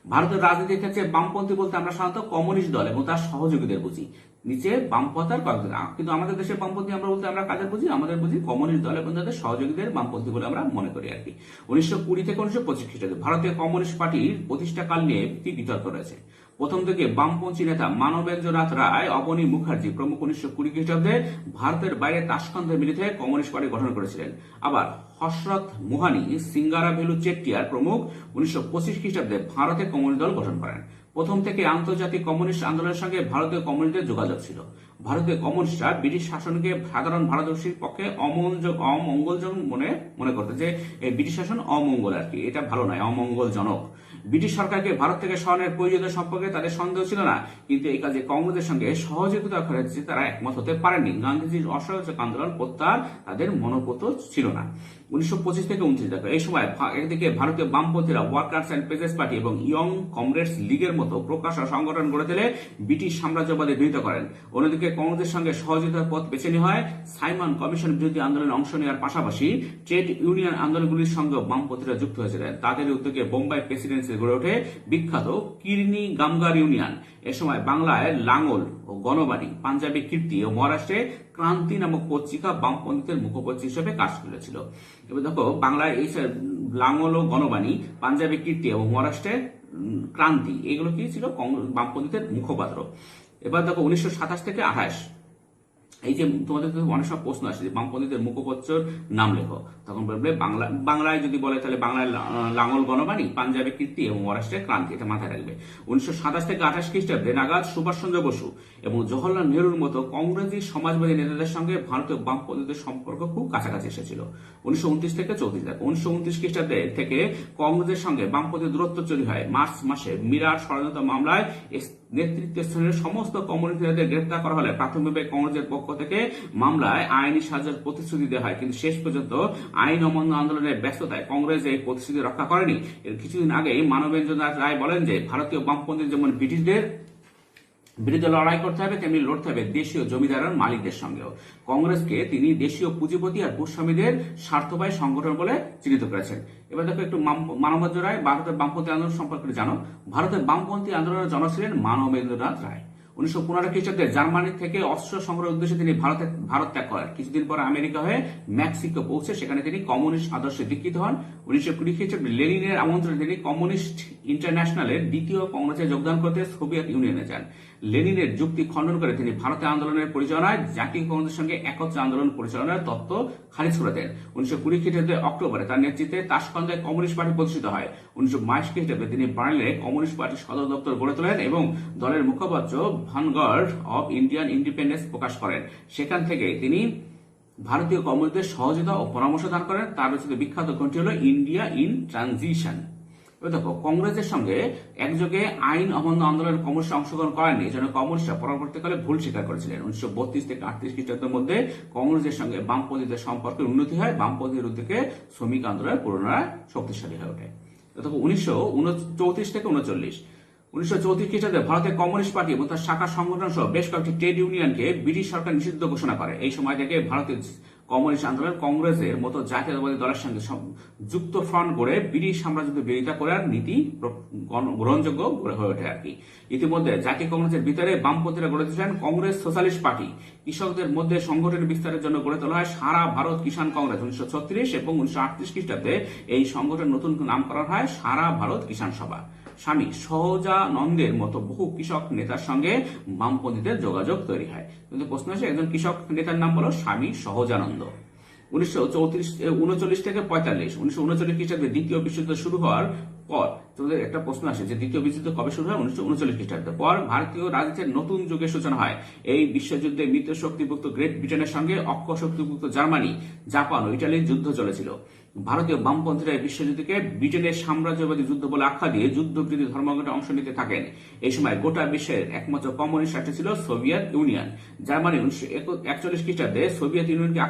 ভারতের রাজনীতির ক্ষেত্রে বামপন্থী বলতে আমরা সাধারণত কমিউনিস্ট দল এবং তার সহযোগীদের বুঝি। নিচে বামপন্থার কয়েকজন, কিন্তু আমাদের দেশের বামপন্থী আমরা বলতে আমরা কাদের বুঝি? আমাদের বুঝি কমিউনিস্ট দল এবং তাদের সহযোগীদের বামপন্থী বলে আমরা মনে করি আর কি। 1920 থেকে 1925 খ্রিস্টাব্দে ভারতীয় কমিউনিস্ট পার্টির প্রতিষ্ঠাকাল নিয়ে একটি বিতর্ক রয়েছে। প্রথম থেকে বামপন্থী নেতা মানবেন্দ্রনাথ রায়, অবনী মুখার্জি প্রমুখ 1920 খ্রিস্টাব্দে ভারতের বাইরে তাশকন্দে মিলিত হয়ে কমিউনিস্ট পার্টি গঠন করেছিলেন। আবার হসরত মোহানি, সিঙ্গারাভেলু চেট্টিয়ার প্রমুখ 1925 খ্রিস্টাব্দে ভারতে কমিউনিস্ট দল গঠন করেন। প্রথম থেকে আন্তর্জাতিক কমিউনিস্ট আন্দোলনের সঙ্গে ভারতীয় কমিউনিস্টদের যোগাযোগ ছিল। ভারতীয় কমিউনিস্টরা ব্রিটিশ শাসনকে সাধারণ ভারতবর্ষীর পক্ষে অমঙ্গলজনক মনে করতে, যে এই ব্রিটিশ শাসন অমঙ্গল আর কি, এটা ভালো নয়, অমঙ্গলজনক। ব্রিটিশ সরকারকে ভারত থেকে সরানোর প্রয়োজনীয়তা সম্পর্কে তাদের সন্দেহ ছিল না, কিন্তু এই কাজে কংগ্রেসের সঙ্গে সহযোগিতা করেছে তারা একমত হতে পারেননি। গান্ধীজির অসহযোগ আন্দোলন প্রত্যাহার তাদের মনোপত ছিল না। 1925 থেকে 29 দেখো, এই সময় একদিকে ভারতীয় বামপন্থীরা ওয়ার্কার্স অ্যান্ড পেজেস পার্টি এবং ইয়ং কমরেডস লীগের মতো প্রকাশ ও সংগঠন গড়ে তুলে ব্রিটিশ সাম্রাজ্যবাদের বিরোধিতা করেন। অন্যদিকে কংগ্রেসের সঙ্গে সহযোগিতার পথ বেছে নেওয়া হয়। সাইমন কমিশন বিরোধী আন্দোলনে অংশ নেওয়ার পাশাপাশি ট্রেড ইউনিয়ন আন্দোলনগুলির সঙ্গে বামপন্থীরা যুক্ত হয়েছিলেন। তাদের উদ্যোগে বোম্বাই প্রেসিডেন্সি গড়ে ওঠে বিখ্যাত কিরনি গামগার ইউনিয়ন। এ সময় বাংলায় লাঙ্গল ও গণবাণী, পাঞ্জাবে কীর্তি ও মহারাষ্ট্রে ক্রান্তি নামক পত্রিকা বামপন্থীদের মুখপত্র হিসেবে কাজ করেছিল। এবার দেখো, বাংলায় এই লাঙ্গল ও গণবাণী, পাঞ্জাবে কীর্তি এবং মহারাষ্ট্রে ক্রান্তি, এগুলো কি ছিল? বামপন্থীদের মুখপাত্র। এবার দেখো 1927 থেকে 28, এই যে তোমাদের অনেক সব প্রশ্ন আসে যে বামপন্থীদের মুখপত্রের নাম লেখো, তখন বলবে বাংলায় যদি বলে তাহলে বাংলায় লাঙ্গল গণবাণী, পাঞ্জাবে কীর্তি এবং মহারাষ্ট্রে ক্রান্তি, এটা মাথায় রাখবে। 1927 থেকে 28 খ্রিস্টাব্দে নাগাদ সুভাষচন্দ্র বসু এবং জওহরলাল নেহরুর মতো কংগ্রেসী সমাজবাদী নেতাদের সঙ্গে ভারতীয় বামপন্থীদের সম্পর্ক খুব কাছাকাছি এসেছিল। 1929 থেকে 34 দেখো, 1929 খ্রিস্টাব্দে থেকে কংগ্রেসের সঙ্গে বামপন্থী দূরত্ব তৈরি হয়। মার্চ মাসে মিরাট ষড়যন্ত্র মামলায় নেতৃত্বস্থানীয় সমস্ত কমিউনিস্ট নেতাদের গ্রেফতার করা হলে প্রাথমিকভাবে কংগ্রেসের পক্ষ থেকে মামলায় আইনি সাহায্যের প্রতিশ্রুতি দেওয়া হয়, কিন্তু শেষ পর্যন্ত আইন অমান্য আন্দোলনের ব্যস্ততায় কংগ্রেস এই প্রতিশ্রুতি রক্ষা করেনি। এর কিছুদিন আগেই মানবেন্দ্রনাথ রায় বলেন যে ভারতীয় বামপন্থী যেমন ব্রিটিশদের বিরুদ্ধে লড়াই করতে হবে, তেমনি লড়তে হবে দেশীয় জমিদার মালিকদের সঙ্গেও। কংগ্রেসকে তিনি দেশীয় পুঁজিপতি আর ভূস্বামীদের স্বার্থবাহী সংগঠন বলে চিহ্নিত করেছেন। এবার দেখো একটু মানবেন্দ্র রায় ভারতের বামপন্থী আন্দোলন সম্পর্কে জানো। ভারতের বামপন্থী আন্দোলনের জনক ছিলেন মানবেন্দ্রনাথ রায়। 1915 খ্রিস্টাব্দে জার্মানি থেকে অস্ত্র সংগ্রহের উদ্দেশ্যে তিনি ভারত ত্যাগ করেন। কিছুদিন পর আমেরিকা হয়ে মেক্সিকো পৌঁছে সেখানে তিনি কমিউনিস্ট আদর্শে দীক্ষিত হন। 1920 খ্রিস্টাব্দে লেনিনের আমন্ত্রণে তিনি কমিউনিস্ট ইন্টারন্যাশনালের দ্বিতীয় কংগ্রেসে যোগদান করতে সোভিয়েত ইউনিয়নে যান। লেনিনের যুক্তি খণ্ডন করে তিনি ভারতে আন্দোলনের পরিচালনায় জাতীয় কংগ্রেসের সঙ্গে একত্রে আন্দোলন পরিচালনার তত্ত্ব খারিজ করে দেন। 1920 খ্রিস্টাব্দে অক্টোবরে তার নেতৃত্বে তাশকন্দে কমিউনিস্ট পার্টি প্রতিষ্ঠিত হয়। 1922 খ্রিস্টাব্দে তিনি বার্লিনে কমিউনিস্ট পার্টির সদর দপ্তর গড়ে তোলেন এবং দলের মুখপাত্র ভ্যানগার্ড অব ইন্ডিয়ান ইন্ডিপেন্ডেন্স প্রকাশ করেন। সেখান থেকে তিনি ভারতীয় কমিউনিস্টদের সহযোগিতা ও পরামর্শ দান করেন। তার রচিত বিখ্যাত গ্রন্থটি হল ইন্ডিয়া ইন ট্রানজিশন। দেখো, কংগ্রেসের সঙ্গে একযোগে আইন অমান্য আন্দোলনের কমিউনিস্ট অংশগ্রহণ করেননি, এজন্য কমিউনিস্টরা পরবর্তীকালে ভুল স্বীকার করেছিলেন। 1932 থেকে 38 খ্রিস্টাব্দের মধ্যে কংগ্রেসের সঙ্গে বামপন্থীদের সম্পর্কের উন্নতি হয়। বামপন্থীর উদ্যোগে শ্রমিক আন্দোলনের পুনরায় শক্তিশালী হয়ে ওঠে। দেখো 1934 থেকে 39, 1934 খ্রিস্টাব্দে ভারতের কমিউনিস্ট পার্টি এবং তার শাখা সংগঠন সহ বেশ কয়েকটি ট্রেড ইউনিয়নকে ব্রিটিশ সরকার নিষিদ্ধ ঘোষণা করে। এই সময় থেকে ভারতের কমিউনিস্ট আন্দোলন কংগ্রেসের মতো জাতীয়তাবাদী দলের সঙ্গে যুক্ত ফ্রন্ট গড়ে ব্রিটিশ সাম্রাজ্যকে বিরোধিতা করার নীতি গ্রহণযোগ্য হয়ে ওঠে আর কি। ইতিমধ্যে জাতীয় কংগ্রেসের ভিতরে বামপন্থীরা গড়ে তুলেছেন কংগ্রেস সোশ্যালিস্ট পার্টি। কৃষকদের মধ্যে সংগঠনের বিস্তারের জন্য গড়ে তোলা হয় সারা ভারত কিষাণ কংগ্রেস 1936 এবং 1938 খ্রিস্টাব্দে এই সংগঠনের নতুন নাম করা হয় সারা ভারত কিষাণ সভা। স্বামী সহজানন্দের মতো বহু কৃষক নেতার সঙ্গে বামপন্থীদের যোগাযোগ তৈরি হয়। কিন্তু প্রশ্ন আসে, একজন কৃষক নেতার নাম বলো স্বামী সহজানন্দ। 1939 থেকে 45, 1939 খ্রিস্টাব্দে দ্বিতীয় বিশ্বযুদ্ধ শুরু হওয়ার পর তোমাদের একটা প্রশ্ন আসে যে দ্বিতীয় বিশ্বযুদ্ধ কবে শুরু হয়? 1939 খ্রিস্টাব্দের পর ভারতীয় রাজনীতির নতুন যুগের সূচনা হয়। এই বিশ্বযুদ্ধে মিত্র শক্তিভুক্ত গ্রেট ব্রিটেনের সঙ্গে অক্ষ শক্তিভুক্ত জার্মানি, জাপান ও ইটালির যুদ্ধ চলেছিল। ভারতীয় বামপন্থীরা এই বিশ্বযুদ্ধকে ব্রিটেনের সাম্রাজ্যবাদী যুদ্ধ বলে আখ্যা দিয়ে যুদ্ধবিরোধী ধর্মঘটে অংশ নিতে থাকেন। এই সময় গোটা বিশ্বের একমাত্র কমিউনিস্ট রাষ্ট্র ছিল সোভিয়েত ইউনিয়ন। জার্মানি 1941 খ্রিস্টাব্দে সোভিয়েত ইউনিয়নকে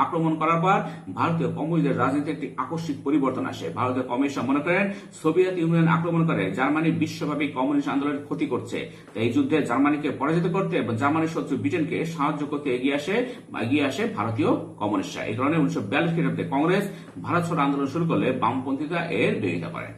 আক্রমণ করার পর ভারতীয় কমিউনিস্টদের রাজনীতিতে একটি আকস্মিক পরিবর্তন আসে। ভারতীয় কমিউনিস্টরা মনে করেন সোভিয়েত ইউনিয়ন আক্রমণ করে জার্মানি বিশ্বব্যাপী কমিউনিস্ট আন্দোলনের ক্ষতি করছে। এই যুদ্ধে জার্মানিকে পরাজিত করতে এবং জার্মানির শত্রু ব্রিটেনকে সাহায্য করতে এগিয়ে আসে ভারতীয় কমিউনিস্টরা। এই কারণে 1942 খ্রিস্টাব্দে কংগ্রেস ভারত ছাড়ো আন্দোলন শুরু করলে বামপন্থীরা এর বিরোধিতা করে।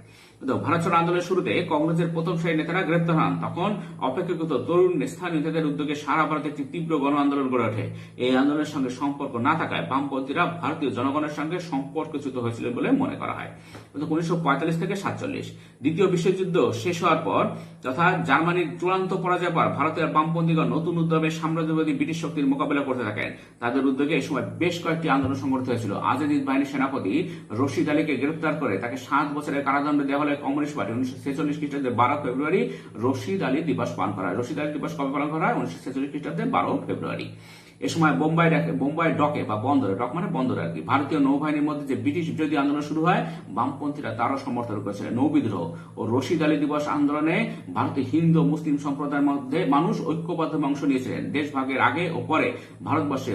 ভারত ছাড়ো আন্দোলনের শুরুতে কংগ্রেসের প্রথম সারির নেতারা গ্রেপ্তার হন। তখন অপেক্ষাকৃত তরুণ স্থানীয় নেতাদের উদ্যোগে সারা ভারতে একটি তীব্র গণ আন্দোলন গড়ে ওঠে। এই আন্দোলনের সঙ্গে সম্পর্ক না থাকায় বামপন্থীরা ভারতীয় জনগণের সঙ্গে সম্পর্কচ্যুত হয়েছিল বলে মনে করা হয়। 1945 থেকে 47 দ্বিতীয় বিশ্বযুদ্ধ শেষ হওয়ার পর তথা জার্মানির চূড়ান্ত পরাজয়ের পর ভারতের বামপন্থীগণ নতুন উদ্যমে সাম্রাজ্যবাদী ব্রিটিশ শক্তির মোকাবেলা করতে থাকেন। তাদের উদ্যোগে এই সময় বেশ কয়েকটি আন্দোলন সংগঠিত হয়েছিল। আজাদ হিন্দ বাহিনীর সেনাপতি রশিদ আলীকে গ্রেপ্তার করে তাকে 7 বছরের কারাদণ্ড দেওয়া হলে কমিউনিস্ট পার্টি 1946 খ্রিস্টাব্দে 12 ফেব্রুয়ারি রশিদ আলী দিবস পালন করা হয়। রশিদ আলী দিবস কবে পালন করা হয়? 1946 খ্রিস্টাব্দে 12 ফেব্রুয়ারি। এ সময় বোম্বাই ডকে বা বন্দরে, ডক মানে বন্দরে আর কি, ভারতীয় নৌবাহিনীর মধ্যে যে ব্রিটিশ বিরোধী আন্দোলন শুরু হয়, বামপন্থীরা তারও সমর্থন করেছিলেন। নৌবিদ্রোহ ও রশিদ আলী দিবস আন্দোলনে ভারতীয় হিন্দু ও মুসলিম সম্প্রদায়ের মধ্যে মানুষ ঐক্যবদ্ধ অংশ নিয়েছিলেন। দেশভাগের আগে ও পরে ভারতবর্ষে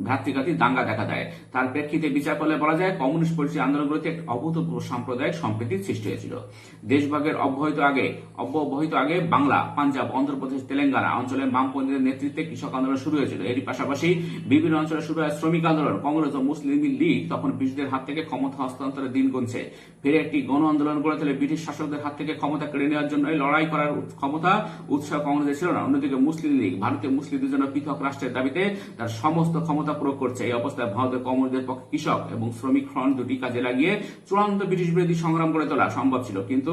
ভ্রাতৃঘাতী দাঙ্গা দেখা দেয়। তার প্রেক্ষিতে বিচার করলে বলা যায় কমিউনিস্ট পরিচয় আন্দোলনগুলোতে এক অভূতপূর্ব সাম্প্রদায়িক সম্প্রীতির সৃষ্টি হয়েছিল। দেশভাগের অব্যবহিত আগে বাংলা, পাঞ্জাব, অন্ধ্রপ্রদেশ, তেলেঙ্গানা অঞ্চলে বামপন্থীদের নেতৃত্বে কৃষক আন্দোলন শুরু হয়েছিল। এর পাশাপাশি বিভিন্ন অঞ্চলে শুরু হয় শ্রমিক আন্দোলন। কংগ্রেস ও মুসলিম লীগ তখন ব্রিটিশদের হাত থেকে ক্ষমতা হস্তান্তরের দিন গুনছে। ফিরে একটি গণ আন্দোলন গড়ে তোলে ব্রিটিশ শাসকদের হাত থেকে ক্ষমতা কেড়ে নেওয়ার জন্য লড়াই করার ক্ষমতা উৎসাহ কংগ্রেসের ছিল না। অন্যদিকে মুসলিম লীগ ভারতীয় মুসলিমদের জন্য পৃথক রাষ্ট্রের দাবিতে তার সমস্ত ক্ষমতা প্রয়োগ করছে। এই অবস্থায় ভারতের কমিউনিস্টদের পক্ষে কৃষক এবং শ্রমিক ফ্রন্ট দুটি কাজে লাগিয়ে চূড়ান্ত ব্রিটিশ বিরোধী সংগ্রাম গড়ে তোলা সম্ভব ছিল। কিন্তু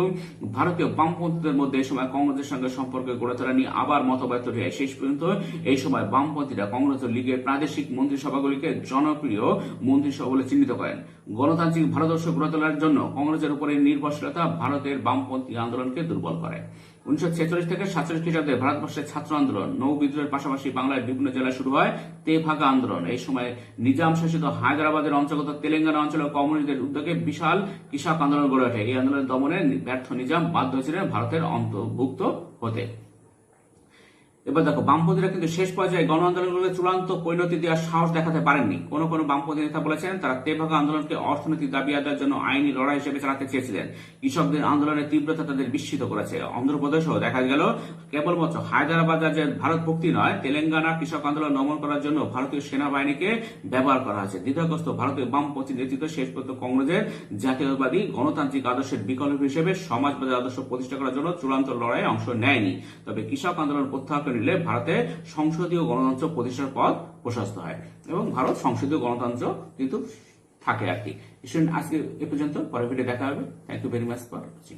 ভারতীয় বামপন্থীদের মধ্যে এই সময় কংগ্রেসের সঙ্গে সম্পর্ক গড়ে তোলা নিয়ে আবার মতভেদ তৈরি হয়। শেষ পর্যন্ত এই সময় বামপন্থীরা কংগ্রেস ও লীগের প্রাদেশিক মন্ত্রিসভাগুলিকে জনপ্রিয় মন্ত্রিসভা বলে চিহ্নিত করেন। গণতান্ত্রিক ভারতবর্ষ গড়ে তোলার জন্য কংগ্রেসের উপরে নির্ভরশীলতা ভারতের বামপন্থী আন্দোলনকে দুর্বল করে। 1946 থেকে 47 খ্রিস্টাব্দে ভারতবর্ষের ছাত্র আন্দোলন, নৌ বিদ্রোহের পাশাপাশি বাংলার বিভিন্ন জেলায় শুরু হয় তেভাগা আন্দোলন। এই সময় নিজাম শাসিত হায়দ্রাবাদের অন্তর্গত তেলেঙ্গানা অঞ্চলে কমিউনিস্টদের উদ্যোগে বিশাল কৃষক আন্দোলন গড়ে ওঠে। এই আন্দোলনের দমনে ব্যর্থ নিজাম বাধ্য হয়েছিলেন ভারতের অন্তর্ভুক্ত হতে। এবার দেখো, বামপন্থীরা কিন্তু শেষ পর্যায়ে গণ আন্দোলনগুলোকে চূড়ান্ত পরিণতি দেওয়ার সাহস দেখাতে পারেননি। কোন কোন বামপন্থী নেতা বলেছেন তারা তেভাগা আন্দোলনকে অর্থনৈতিক দাবি আদায়ের জন্য আইনি লড়াই হিসেবে চালাতে চেয়েছিলেন। কৃষকদের আন্দোলনের তীব্রতা তাদের বিস্মিত করেছে। অন্ধ্রপ্রদেশও দেখা গেল কেবলমাত্র হায়দ্রাবাদ রাজ্যের ভারত ভক্তি নয়, তেলেঙ্গানা কৃষক আন্দোলন দমন করার জন্য ভারতীয় সেনাবাহিনীকে ব্যবহার করা হয়েছে। দ্বিধাগ্রস্ত ভারতীয় বামপন্থী নেতৃত্ব শেষ পর্যন্ত কংগ্রেসের জাতীয়তাবাদী গণতান্ত্রিক আদর্শের বিকল্প হিসেবে সমাজবাদী আদর্শ প্রতিষ্ঠা করার জন্য চূড়ান্ত লড়াইয়ে অংশ নেয়নি। তবে কৃষক আন্দোলন প্রত্যাহার নিলে ভারতে সংসদীয় গণতন্ত্র প্রতিষ্ঠার পথ প্রশস্ত হয় এবং ভারত সংসদীয় গণতন্ত্র কিন্তু থাকে আর কি। আজকে এ পর্যন্ত, পরের ভিডিও দেখা হবে। Thank you very much for watching.